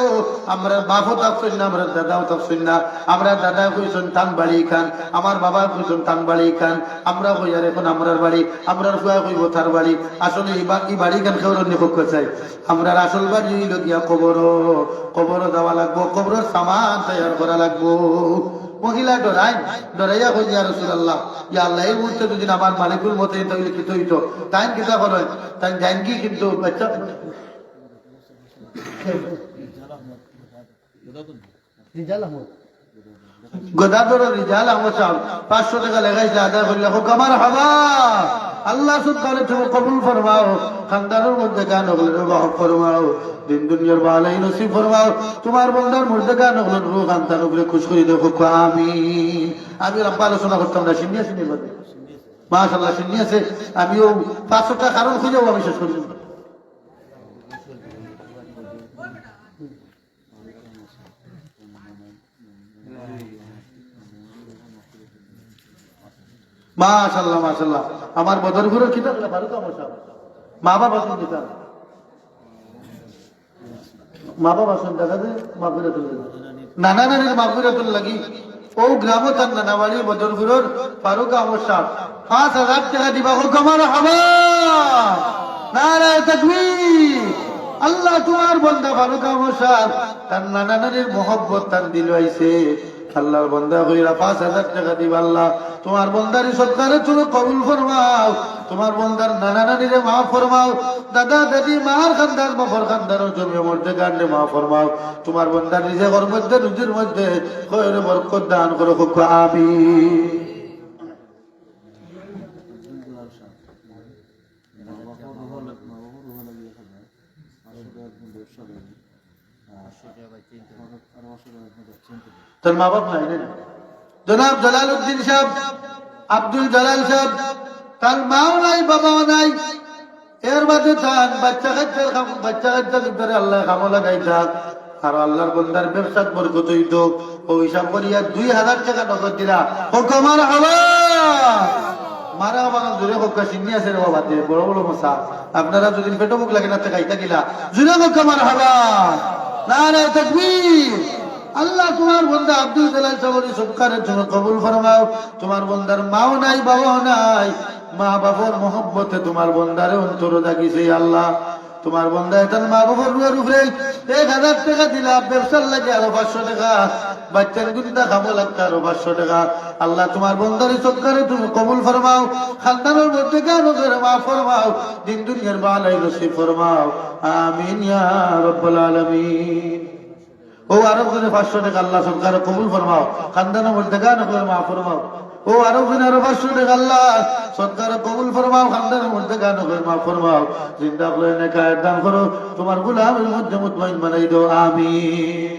আমরা বাপও তাপছেন না আমরা দাদাও তাপছেন না আমরা দাদা কইছেন টান বাড়ি খান আমার বাবা কইছেন টান বাড়ি খান আমরা কই আর এখন আমরার বাড়ি আমরার ফুয়া কইব তার বাড়ি আসলে এই বাড়ি খান খেওর নিখক চাই আমরা আসল বাড়ি হইল গিয়া কবর যাওয়া লাগবো কবরের সামান তৈরি করা লাগবো মহিলা ডরাইয়া কই ইয়া রাসূলুল্লাহ, ইয়া আল্লাহ, এই মুহূর্তে যদি আমার মালিকুল মতে তাইলে কি হইতো, তাই কিতা করেন, তাই জান কি কিন্তু বাচ্চা গদাধর রিজাল আহমদ সাহেব 500 টাকা লেখাইছে, আদায় করলে হোক আমার হাবা। আল্লাহ সুবহানাহু তুমি কবুল ফরমাও, খানদানের মধ্যে গান হলো মাফ ফরমাও, দিন দুনিয়ার ভালাই নসিব ফরমাও, তোমার বান্দার মধ্যে গান হলো রূহ খানদান উপরে খুশ করে দেখো, আমিন। আমি রব্বা আলোচনা করতাম না, শুনিয়া শুনি বলে মাশাআল্লাহ শুনিয়াছে। আমিও 500 টাকা কারণ খুঁজেও আমি শেষ করি। মাশাআল্লাহ মাশাআল্লাহ। আমার বদরপুরের কিতাব ফারুক আহমদ সাহেব, মা বাবা শুন দিতাম, মা বাবা শুন দেখা যায় মাগফিরাতুল নানা নানির মাগফিরাতুল লাগি ও গ্রাম তার নানা বাড়ি বদরপুরের ফারুক আহমদ সাহেব 5000 টাকা দিবা হোক আমার হাবা। নারায়ে তাকবীর। আল্লাহ তোমার বান্দা ফারুক আহমদ সাহেব তার নানা নানির মোহব্বত তার দিল আইছে, আল্লাহর বান্দা কইরা 5000 টাকা দিবা। আল্লাহ তোমার বান্দার সৎকারে তুমি কবুল ফরমাও, তোমার বান্দার নানা নানিরে মাফ ফরমাও, দাদা দাদি মার খানদার বাবার খানদারের জমি মধ্যে গান্ডে মাফ ফরমাও, তোমার বান্দার নিজে ঘর মধ্যে রুজির মধ্যে খয়রে বরকত দান করো, খুব আমিন। তোর মা বাপ নাই না? জনাব জালালউদ্দিন সাহেব, আব্দুল জালাল সাহেব, তার মাও নাই বাবাও নাই, এর বাদে থাক বাচ্চা কাচ্চার ভিতরে আল্লাহ কামো লাগাই থাক, আর আল্লাহর বন্দার ব্যবসাত বরকত হইতো। ও হিসাব করিয়া 2000 টাকা নগদ দিলা, হোক আমার হাওয়া। মারা বাবা জোরে হোক চিনি আছে রে বাবাতে, বড় বড় মশা আপনারা যদি পেটো মুখ লাগে না খাইতা গিলা জোরে হোক আমার হাওয়া। নারায়ে তাকবীর। আল্লাহ তোমার বন্দা আব্দুল জালাল সাহেবের সৎকারের জন্য কবুল ফরমাও, তোমার বন্দার মাও নাই বাবাও নাই, মা বাবার মহব্বতে তোমার বন্দারে অন্তর জাগিছে। আল্লাহ তোমার বন্দা তার মা বাবার রুয়ের উপরে 1000 টাকা দিলা, ব্যবসার লাগে আরো 500 টাকা, বাচ্চার গুন্দা খাবো লাগতো আরো 500 টাকা। আল্লাহ তোমার বন্দারে সৎকারে তুমি কবুল ফরমাও, খানদানের মধ্যে গান করে মা ফরমাও, দিন দুনিয়ার ভালাই নসিব ফরমাও, আমিন ইয়া রাব্বাল আলামিন। ও আরো করে 500 টাকা আল্লাহ সরকার কবুল ফরমাও, খানদানের মধ্যে গান করে মা ফরমাও। ও আরো করে আরো 500 টাকা আল্লাহ সরকার কবুল ফরমাও, খানদানের মধ্যে গান করে মা ফরমাও। চিন্তা করে নেকায়ের দান করো, তোমার গোলামের মধ্যে মুতমাইন বানাই দাও, আমিন।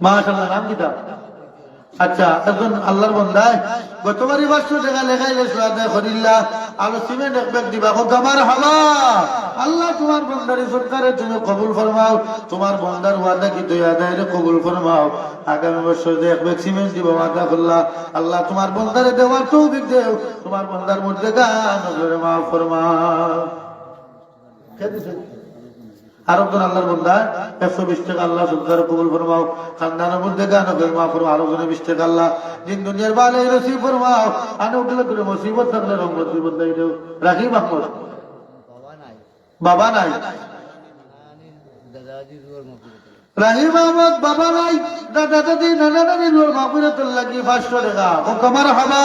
মাশাআল্লাহ। নাম কি তার? আচ্ছা, একজন আল্লাহর বান্দায় গতবারই 500 টাকা লেখাইলে সুরাদে করিল্লা আর সিমেন্ট এক ব্যাগ দিবা, হোক আমার হাওয়া। আল্লাহ তোমার বান্দারে সরকারে তুমি কবুল ফরমাও, তোমার বান্দার ওয়াদা কি তুই আদায় কবুল ফরমাও। আগামী বছর এক ব্যাগ সিমেন্ট দিব ওয়াদা করলা, আল্লাহ তোমার বান্দারে দেওয়ার তৌফিক দেও, তোমার বান্দার মধ্যে গান করে মাফ ফরমাও। আর একজন আল্লাহর বান্দা 120 টাকা আল্লাহ সরকার কবুল ফরমাও, খানদানের মধ্যে গান করে মাফ ফরমাও। আরো 20 টাকা আল্লাহ দিন দুনিয়ার ভালাই নসিব ফরমাও, আনুগুলো করে মুসিবত থাকলে রহমত জীবন দাই দেও। রাখি মাহমুদ বাবা নাই, রাহিম আহমদ বাবা নাই, দাদা দাদি নানা নানির মাগফিরাতুল লাগি 500 টাকা, হোক আমার হাওয়া।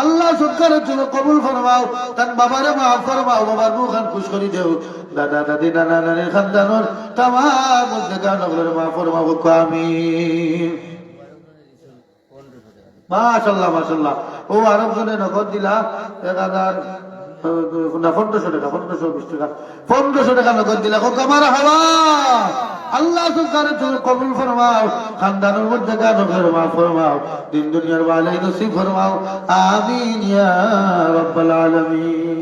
আল্লাহ সরকারের জন্য কবুল ফরমাও, তার বাবারে মাফ ফরমাও, বাবার মুখান খুশ করে দেও, দাদা দাদি নানা নানির খানদানোর তামাম মধ্যে গান করে মাফ ফরমাও, হোক আমিন। মাশাআল্লাহ মাশাআল্লাহ। ও আরব জনে নগদ দিলা 1000 না 1500 টাকা, 1520 টাকা, 1500 টাকা নগদ দিলা, হোক আমার হাওয়া। আল্লাহ সরকারের জন্য কবুল ফরমাও, খানদানের মধ্যে গান করে মাফ ফরমাও, দিন দুনিয়ার ভালাই নসিব ফরমাও, আমিন ইয়া রাব্বাল আলামিন।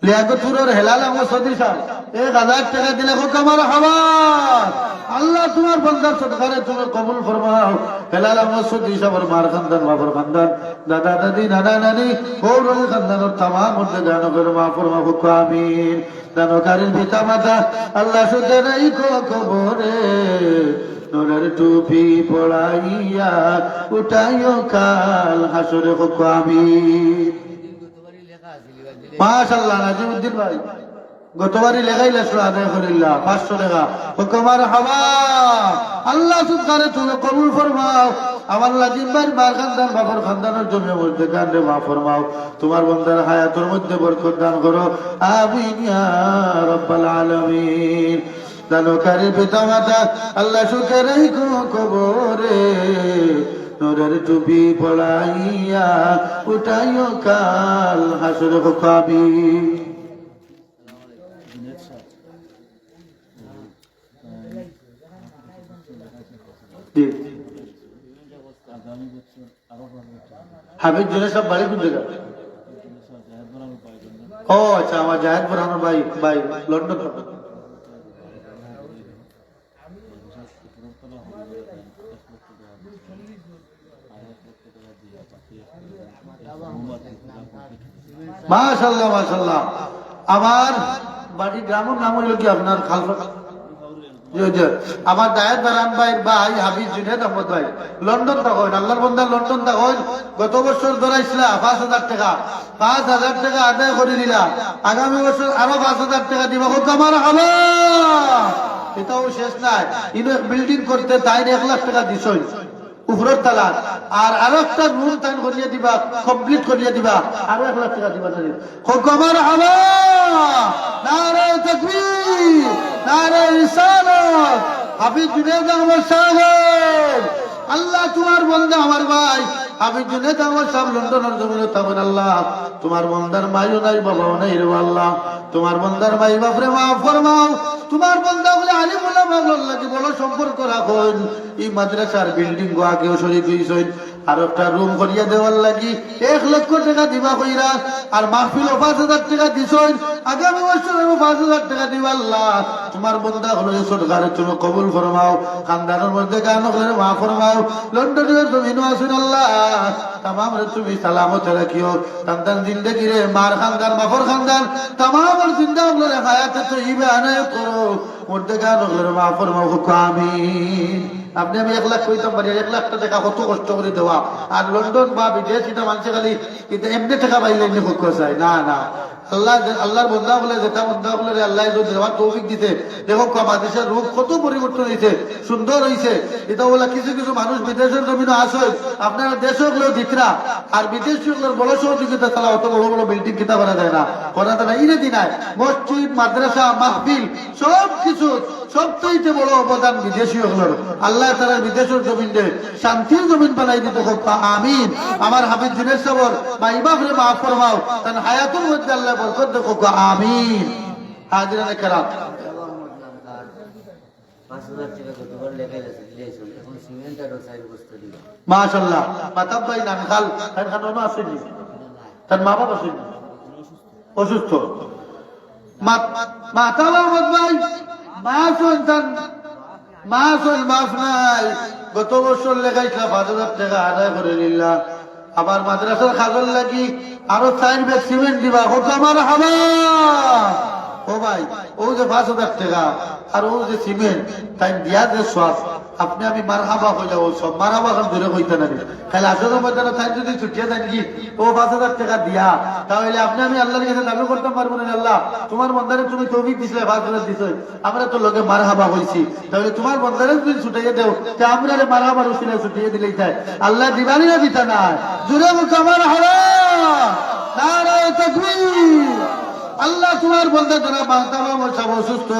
লিয়াকতপুরের হেলাল আহমদ সদী সাহেব 1000 টাকা দিলে, হোক আমার হাওয়া। আল্লাহ তোমার বান্দার সদকারে তুমি কবুল ফরমাও, হেলাল আহমদ সদী সাহেবের মার খানদান বাবার খানদান দাদা দাদি নানা নানি গৌরব খানদানের তামাম মধ্যে গান করে মাফ ফরমাও, হোক আমিন। দানকারীর পিতা মাতা আল্লাহ সুদের এই কবরে নূরের টুপি পড়াইয়া উঠাইও কাল হাসরে, হোক আমিন। মাশাআল্লাহ। নাজিমউদ্দিন ভাই গতবারই লেখাই লাসলো আদায় করিল্লা 500 টাকা হুকুমার হাওয়া আল্লাহ সুবহানে তুমি কবুল ফরমাও আমার লাজিম ভাই মার খানদান বাবার খানদানের জন্য মধ্যে কান্দে মাফ ফরমাও তোমার বান্দার হায়াতের মধ্যে বরকত দান করো আমিন ইয়া রাব্বাল আলামিন দানকারী পিতা মাতা আল্লাহ সুখে রাখো কবরে নূরের টুপি পড়াইয়া উঠাইও কাল হাসরে হুকাবি হাবিব জুনে সব বাড়ি কোন জায়গা ও আচ্ছা আমার জাহেদ বুরহানুর ভাই ভাই লন্ডন থেকে মাশাআল্লাহ মাশাআল্লাহ আমার বাড়ি গ্রামের নাম হলো কি আপনার খালফা আমার দায়ের দারান ভাই ভাই হাবিব জুনেদ আহমদ ভাই লন্ডন থাকেন আল্লাহর বান্দা লন্ডন থাকেন গত বছর ধরাইছিলা 5,000 টাকা 5,000 টাকা আদায় করে দিলা আগামী বছর আরো 5,000 টাকা দিবা আমার হবে এটাও শেষ নাই ইনো বিল্ডিং করতে তাই 1 লাখ টাকা দিছই উপরের তালা আর আরো একটা রুম তাইন করিয়ে দিবা কমপ্লিট করিয়ে দিবা আরো 1 লাখ টাকা দিবা আমার হবে নারে তাকবীর নারে রিসালাত হাবিব জুনেদ আহমদ সাহেব আল্লাহ তোমার বান্দা আমার ভাই হাবিব জুনেদ আহমদ সাহেব লন্ডনের জমিনে থাকেন আল্লাহ তোমার বান্দার মাইও নাই বাবাও নাই রে আল্লাহ তোমার বান্দার মাই বাপরে মাফ ফরমাও তোমার বান্দা বলে আলিম উলামা আল্লাহকে বড় সম্পর্ক রাখুন এই মাদ্রাসার বিল্ডিং গো আগেও সরিয়ে দিয়েছেন আর একটা রুম করিয়া দেওয়ার লাগি 1 লক্ষ টাকা দিবা কইরা আর মাহফিল 5,000 টাকা দিছই আগামী বছর 5,000 টাকা দিবা আল্লাহ তোমার বান্দা হলো সরকারে তুমি কবুল ফরমাও খানদানের মধ্যে গান করে মাফ ফরমাও লন্ডনের জমিন আসুন আল্লাহ तमाम रे তুমি সালামত রাখিও সন্তান জিন্দেগি রে মার খানদান বাফর খানদান तमाम জিন্দা হলে হায়াত তৈয়বা আনায় করো মধ্যে গান করে মাফ ফরমাও আমিন আপনি আমি 1 লাখ কইতাম পারি 1 লাখ টাকা কত কষ্ট করে দেওয়া আর লন্ডন বা বিদেশ এটা মানুষে খালি কিন্তু এমনি টাকা পাইলে এমনি খুব চাই না না আল্লাহ আল্লাহর বান্দা বলে যেটা বান্দা বলে আল্লাহ যদি দেওয়ার তৌফিক দিতে দেখো বাংলাদেশের রূপ কত পরিবর্তন হয়েছে সুন্দর হয়েছে এটা বলে কিছু কিছু মানুষ বিদেশের জমিনে আসে আপনারা দেশগুলো দিতরা আর বিদেশগুলোর বড় সহযোগিতা তারা অত বড় বড় বিল্ডিং কিতা করা যায় না করা যায় না ইরে দিনায় মসজিদ মাদ্রাসা মাহফিল সব কিছু সবচেয়ে বড় অবদান বিদেশি হলোর আল্লাহ তাআলা বিদেশের জমিনে শান্তির জমিন বানাই দিতে হোক আমিন আমার হাবিব জুনেদ সাহেব ভাই বাপরে মাফ ফরমাও তার হায়াতুল মধ্যে আল্লাহ বরকত দেখো আমিন হাজিরানে کرام
5,000 টাকা গতবার লেখাই দিয়েছিল এখন সিমেন্ট আর সাইড বস্তা দিল
মাশাআল্লাহ মাতাব ভাই নানখাল খানখানো আসেনি তার মা বাবা আসেনি অসুস্থ মাতাব আহমদ ভাই মা সন্তান মা সল মাফ নাই গত বছর লেখাইছিল 5,000 টাকা আদায় করে নিলা আবার মাদ্রাসার খাজল লাগি আরো 4 ব্যাগ সিমেন্ট দিবা হোক আমার হাবা ও ভাই ও যে 5,000 টাকা আর ও যে সিমেন্ট তাই দিয়া যে সব আপনি আমি মারহাবা হয়ে যাবো সব মারহাবা কাম ধরে হইতে না খালি আসলে ময়দানে তাই যদি ছুটিয়ে দেন কি ও 5,000 টাকা দিয়া তাহলে আপনি আমি আল্লাহর কাছে দাবি করতে পারবো না আল্লাহ তোমার বন্দারে তুমি তৌফিক দিছিলে 5,000 দিছো আমরা তো লোকে মারহাবা হইছি তাহলে তোমার বন্দারে যদি ছুটিয়ে দেও তে আমরা মারহাবার উসিলে ছুটিয়ে দিলেই তাই আল্লাহ দিবানি না দিতা না জুরে মুখ আমার হারা নারে তাকবীর আল্লাহ তোমার বান্দা যারা তামাম সব অসুস্থ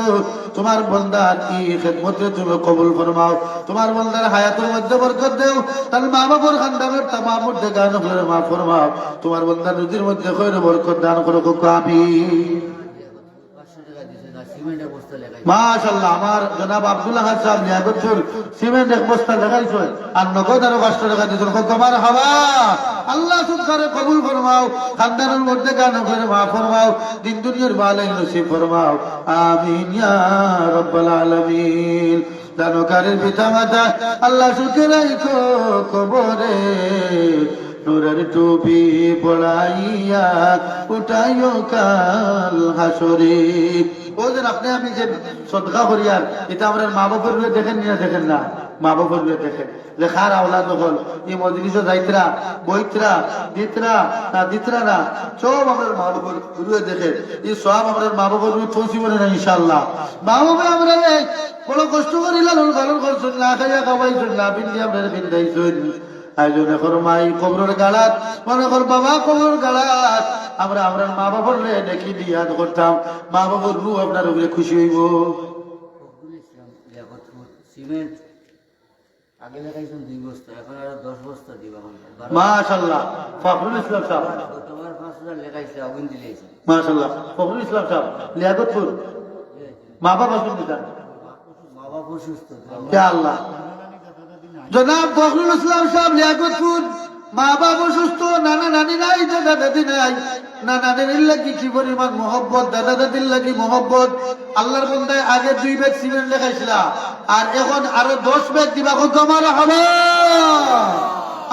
তোমার বান্দার এই খিদমতে তুমি কবুল ফরমাও তোমার বান্দার হায়াতের মধ্যে বরকত দাও তার মা বাবার খানদানের তামাম মধ্যে গান করে মাফ ফরমাও তোমার বান্দার রুজির মধ্যে খৈর বরকত দান করো আমিন মাশাআল্লাহ আমার জনাব আব্দুল্লাহ খান সাহেব নিয়াগতপুর সিমেন্ট 1 বস্তা লাগাইছো আর নগদ আরো 500 টাকা দিছো তোমার হাওয়া আল্লাহ সুবহানে কবুল ফরমাও খানদানের মধ্যে গান করে মাফ ফরমাও দিন দুনিয়ার ভালো নসিব ফরমাও আমিন ইয়া রাব্বাল আলামিন দানকারীর পিতা মাতা আল্লাহ সুখে রাখো কবরে নূরের টুপি পড়াইয়া উঠাইও কাল হাসরে ওদের আপনি আমি যে সদকা করি আর এটা আমরা মা বাবার দেখেন না মা বাবার দেখে যে খার আওলাদ হল এই মজলিসে যাইতরা বইতরা দিতরা না সব আমরা মা বাবার রুয়ে দেখে এই সব আমরা মা বাবার রুয়ে পৌঁছি বলে না ইনশাল্লাহ। মা বাবা আমরা বড় কষ্ট করি লালন পালন করছেন, না খাইয়া খাওয়াইছেন, না বিন্দি আপনারা বিন্দাইছেন। আয়োজন এখন মাই কবরের গালাত মনে কর বাবা কবরের গালাত আমরা মা বাবার দেখি দিয়াদ করতাম, মা বাবার রু আপনার উপরে খুশি হইব।
ফখরুল ইসলাম লিয়াকতপুর সিমেন্ট আগে লাগাইছেন 2 বস্তা, এখন আরো 10 বস্তা দিবা মানে
মাশাআল্লাহ ফখরুল ইসলাম সাহেব,
গতবার 5000 লাগাইছে আগুন দিলেছে।
মাশাআল্লাহ ফখরুল ইসলাম সাহেব লিয়াকতপুর মা বাবা শুনতে
মা বাবা অসুস্থ,
ইয়া আল্লাহ। জনাব ফখরুল ইসলাম সাহেব লিয়াকতপুর মা বাবা অসুস্থ, নানা নানি নাই, দাদা দাদি নাই। নানা নানির লাগি কি পরিমাণ মহব্বত, দাদা দাদির লাগি মহব্বত। আল্লাহর বন্দায় আগে 2 ব্যাগ সিমেন্ট লেখাইছিল আর এখন আরো 10 ব্যাগ দিবা কমার হবে।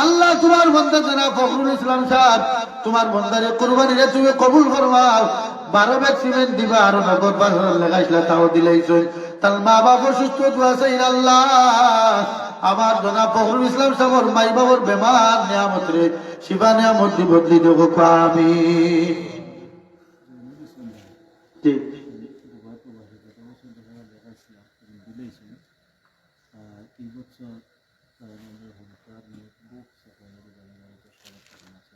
আল্লাহ তোমার বন্দা জনাব ফখরুল ইসলাম সাহেব তোমার বন্দারে কুরবানিরে তুমি কবুল ফরমাও। 12 ব্যাগ সিমেন্ট দিবা আরো নগদ 12 লেখাইছিল তাও দিলাইছো। তার মা বাবা সুস্থ দোয়া চাই আল্লাহ। আমার জনাব ফখরুল ইসলাম সাহেবের মাই বাবার বেমার নিয়ামত রে শিবা নিয়ামত বদলি দেব আমিন। ঠিক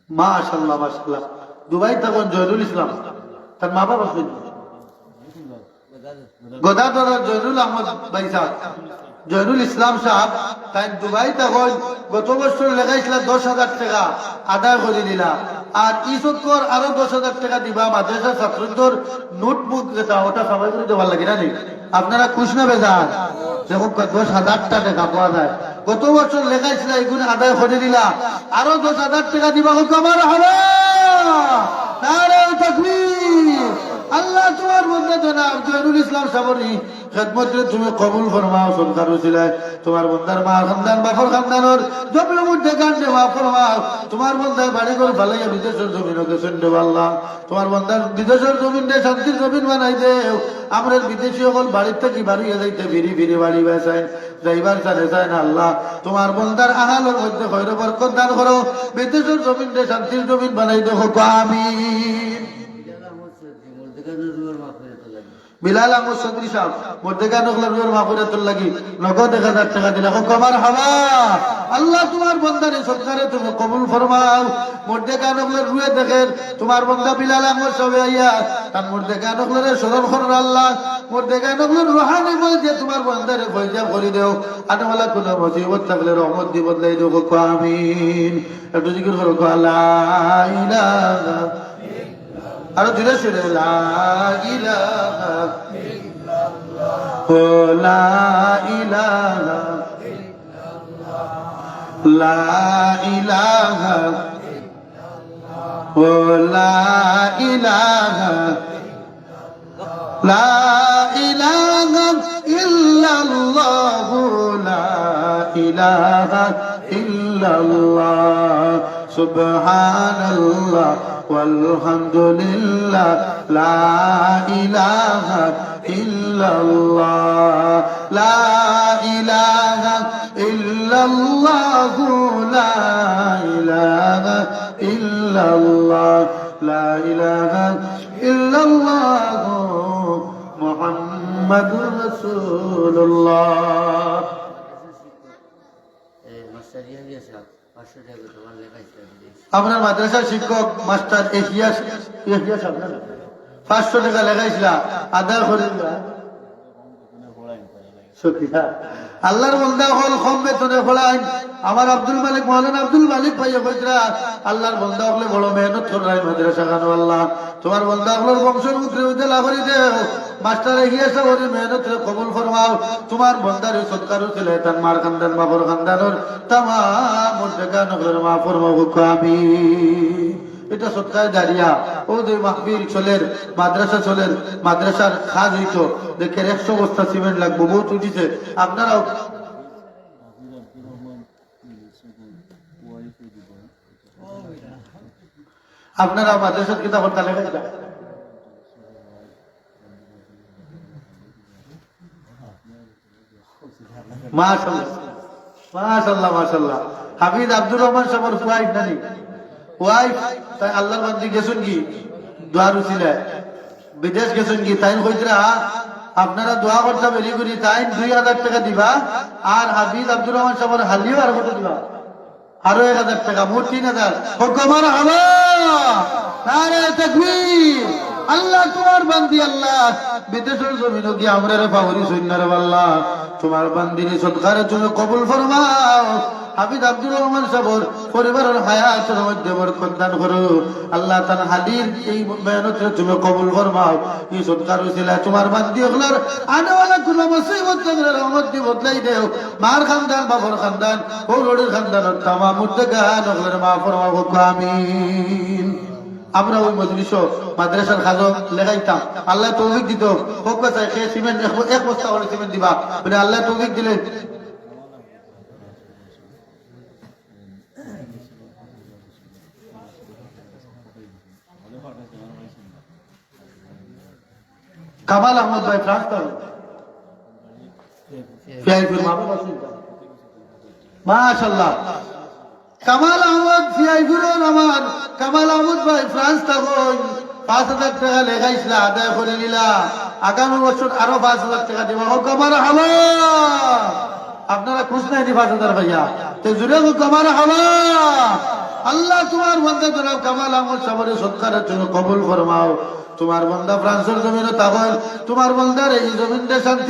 মাশাআল্লাহ মাশাআল্লাহ। দুবাই তখন জয়নুল ইসলাম তার মা বাবা শুনছে গদাধর জয়নুল আহমদ ভাই সাহেব, জয়নুল ইসলাম সাহেব তাই দুবাই তখন গত বছর লেখাইছিল 10,000 টাকা আদায় করে দিলা আর ই চক্কর আরো 10,000 টাকা দিবা মাদ্রাসা ছাত্রদের নোটবুক যেটা ওটা সবাই করে দেওয়ার লাগে না নি? আপনারা খুশ না বেজান? দেখুন 10,000 টাকা পাওয়া যায়। গত বছর লেখাইছিল এগুলো আদায় করে দিলা আরো 10,000 টাকা দিবা আমার হবে। নারে তাকবীর। আল্লাহ তোমার মধ্যে জনাব জয়নুল ইসলাম সাবরি খেদমত তুমি কবুল ফরমাও। সরকার উসিলায় তোমার বন্দার মা খানদান বাপর খানদানোর জমির মধ্যে গান্ডে মা ফরমাও। তোমার বন্দার বাড়ি ঘর ভালাইয়া বিদেশের জমিনও গেছেন দেব আল্লাহ। তোমার বন্দার বিদেশের জমিন দে শান্তির জমিন বানাই দেও। আমরা বিদেশি সকল বাড়ির থেকে বাড়িয়ে যাইতে ফিরি ফিরি বাড়ি বেসাইন যাইবার চানে চায় না আল্লাহ। তোমার বন্দার আনালোর মধ্যে খৈর বরকত দান করো। বিদেশের জমিন দে শান্তির জমিন বানাই দেবো আমিন। বিলাল আহমদ চৌধুরী সাহেব মর্দেগা নগলার মাহফুরাতুল লাগি নগদ 1000 টাকা দিলা কমার হাওয়া। আল্লাহ তোমার বন্দারে সরকারে তুমি কবুল ফরমাও। মর্দেগা নগলার রুয়ে দেখেন তোমার বন্দা বিলাল আহমদ সবে আইয়া তার মর্দেগা নগলারে স্মরণ করেন আল্লাহ। মর্দেগা নগলার রুহানি বলতে তোমার বন্দারে ফয়জা করে দেও। আনাওয়ালা কোন মুসিবত থাকলে রহমত দি বদলাই দেও আমিন। একটু জিকির করো লা ইলাহা আরো ধীরে ধীরে লা ইলাহা ইল্লাল্লাহ লা ইলাহা ইল্লাল্লাহ লা ইলাহা ইল্লাল্লাহ লা ইলাহা লা ইলাহা ইল্লাল্লাহ লা ইলাহা ইল্লাল্লাহ সুবহানাল্লাহ والحمد لله لا إله إلا الله لا إله إلا الله لا إله إلا الله لا إله إلا الله محمد رسول الله আপনার মাদ্রাসার শিক্ষক মাস্টার এশিয়া 500 টাকা লেখাইছিল আদায় করে আল্লাহর বন্দা হল কম বেতনে পড়ায়। আমার আব্দুল মালিক মৌলানা আব্দুল মালিক ভাইয়া কইরা আল্লাহর বন্দা হলে বড় মেহনত করাই মাদ্রাসা খানো আল্লাহ তোমার বন্দা হলের বংশের মুখে উজলা করে দেও। মাস্টার এগিয়েছে ওরে মেহনত কবুল ফরমাও। তোমার বন্দারে সৎকার ছিল তার মার খানদান বাবর খানদানোর তামাম মর্যাদা নগরের মা ফরমাও আমিন। এটা সৎকার জারিয়া ও যে মাহফিল চলের মাদ্রাসা চলের মাদ্রাসার কাজ হইতো দেখে 100 বস্তা সিমেন্ট লাগবো বহুত উঠিছে। আপনারাও মাদ্রাসার কিতাব পড়তে লেখা মাশাআল্লাহ মাশাআল্লাহ মাশাআল্লাহ। হাফিজ আব্দুর রহমান সাহেবের ওয়াইফ নানি ওয়াইফ তাই আল্লাহর বান্দি গেছেন কি দোয়া রুচিলে বিদেশ গেছেন কি তাই কইতরা আপনারা দোয়া করতে বেরি করি তাই 2000 টাকা দিবা আর হাফিজ আব্দুর রহমান সাহেবের হালিও আর কত দিবা আরো 1000 টাকা মোট 3000 হুকুমার হাওয়া নারে তাকবীর আল্লাহ তোমার বান্দি আল্লাহ বিদেশের জমিনে কি আমরা রে পাওরি সৈন্যরে আল্লাহ তোমার বান্দির সদকারে তুমি কবুল ফরমাও হাফিজ আব্দুর রহমান সাহেবের পরিবারের হায়াতের মধ্যে বরকত দান করো আল্লাহ তাআলা হাদির এই মেহনতে তুমি কবুল ফরমাও এই সদকার উসিলা তোমার বান্দি হলার আনেওয়ালা কোন মুসিবত থেকে রহমত দি বদলাই দেও মার খানদান বাবার খানদান ও রোডের খানদানের তামাম মুত্তাকান হলার মা ফরমাও আমিন। আমরা ওই মজলিস মাদ্রাসার খাজো লেগাইতাম আল্লাহ তৌফিক দিত হোক চাই সে সিমেন্ট এক বস্তা হলে সিমেন্ট দিবা বলে আল্লাহ তৌফিক দিলে কামাল আহমদ ভাই ফ্রান্স মাশাআল্লাহ কামাল আহমদ সিআইফুরের আমার কামাল আহমদ ভাই ফ্রান্স তখন 5000 টাকা লেখাইছিল আদায় করে নিলা আগামী বছর আরো 5000 টাকা দিব কামাল হাওয়া আপনারা খুশ নাই দি 5000 ভাইয়া তো জুড়ে কামাল হাওয়া আল্লাহ তোমার বান্দা জনাব কামাল আহমদ সাহেবের সদকারের জন্য কবুল ফরমাও তোমার বান্দা ফ্রান্সের জমিনে তখন তোমার বান্দার এই জমিনে শান্তি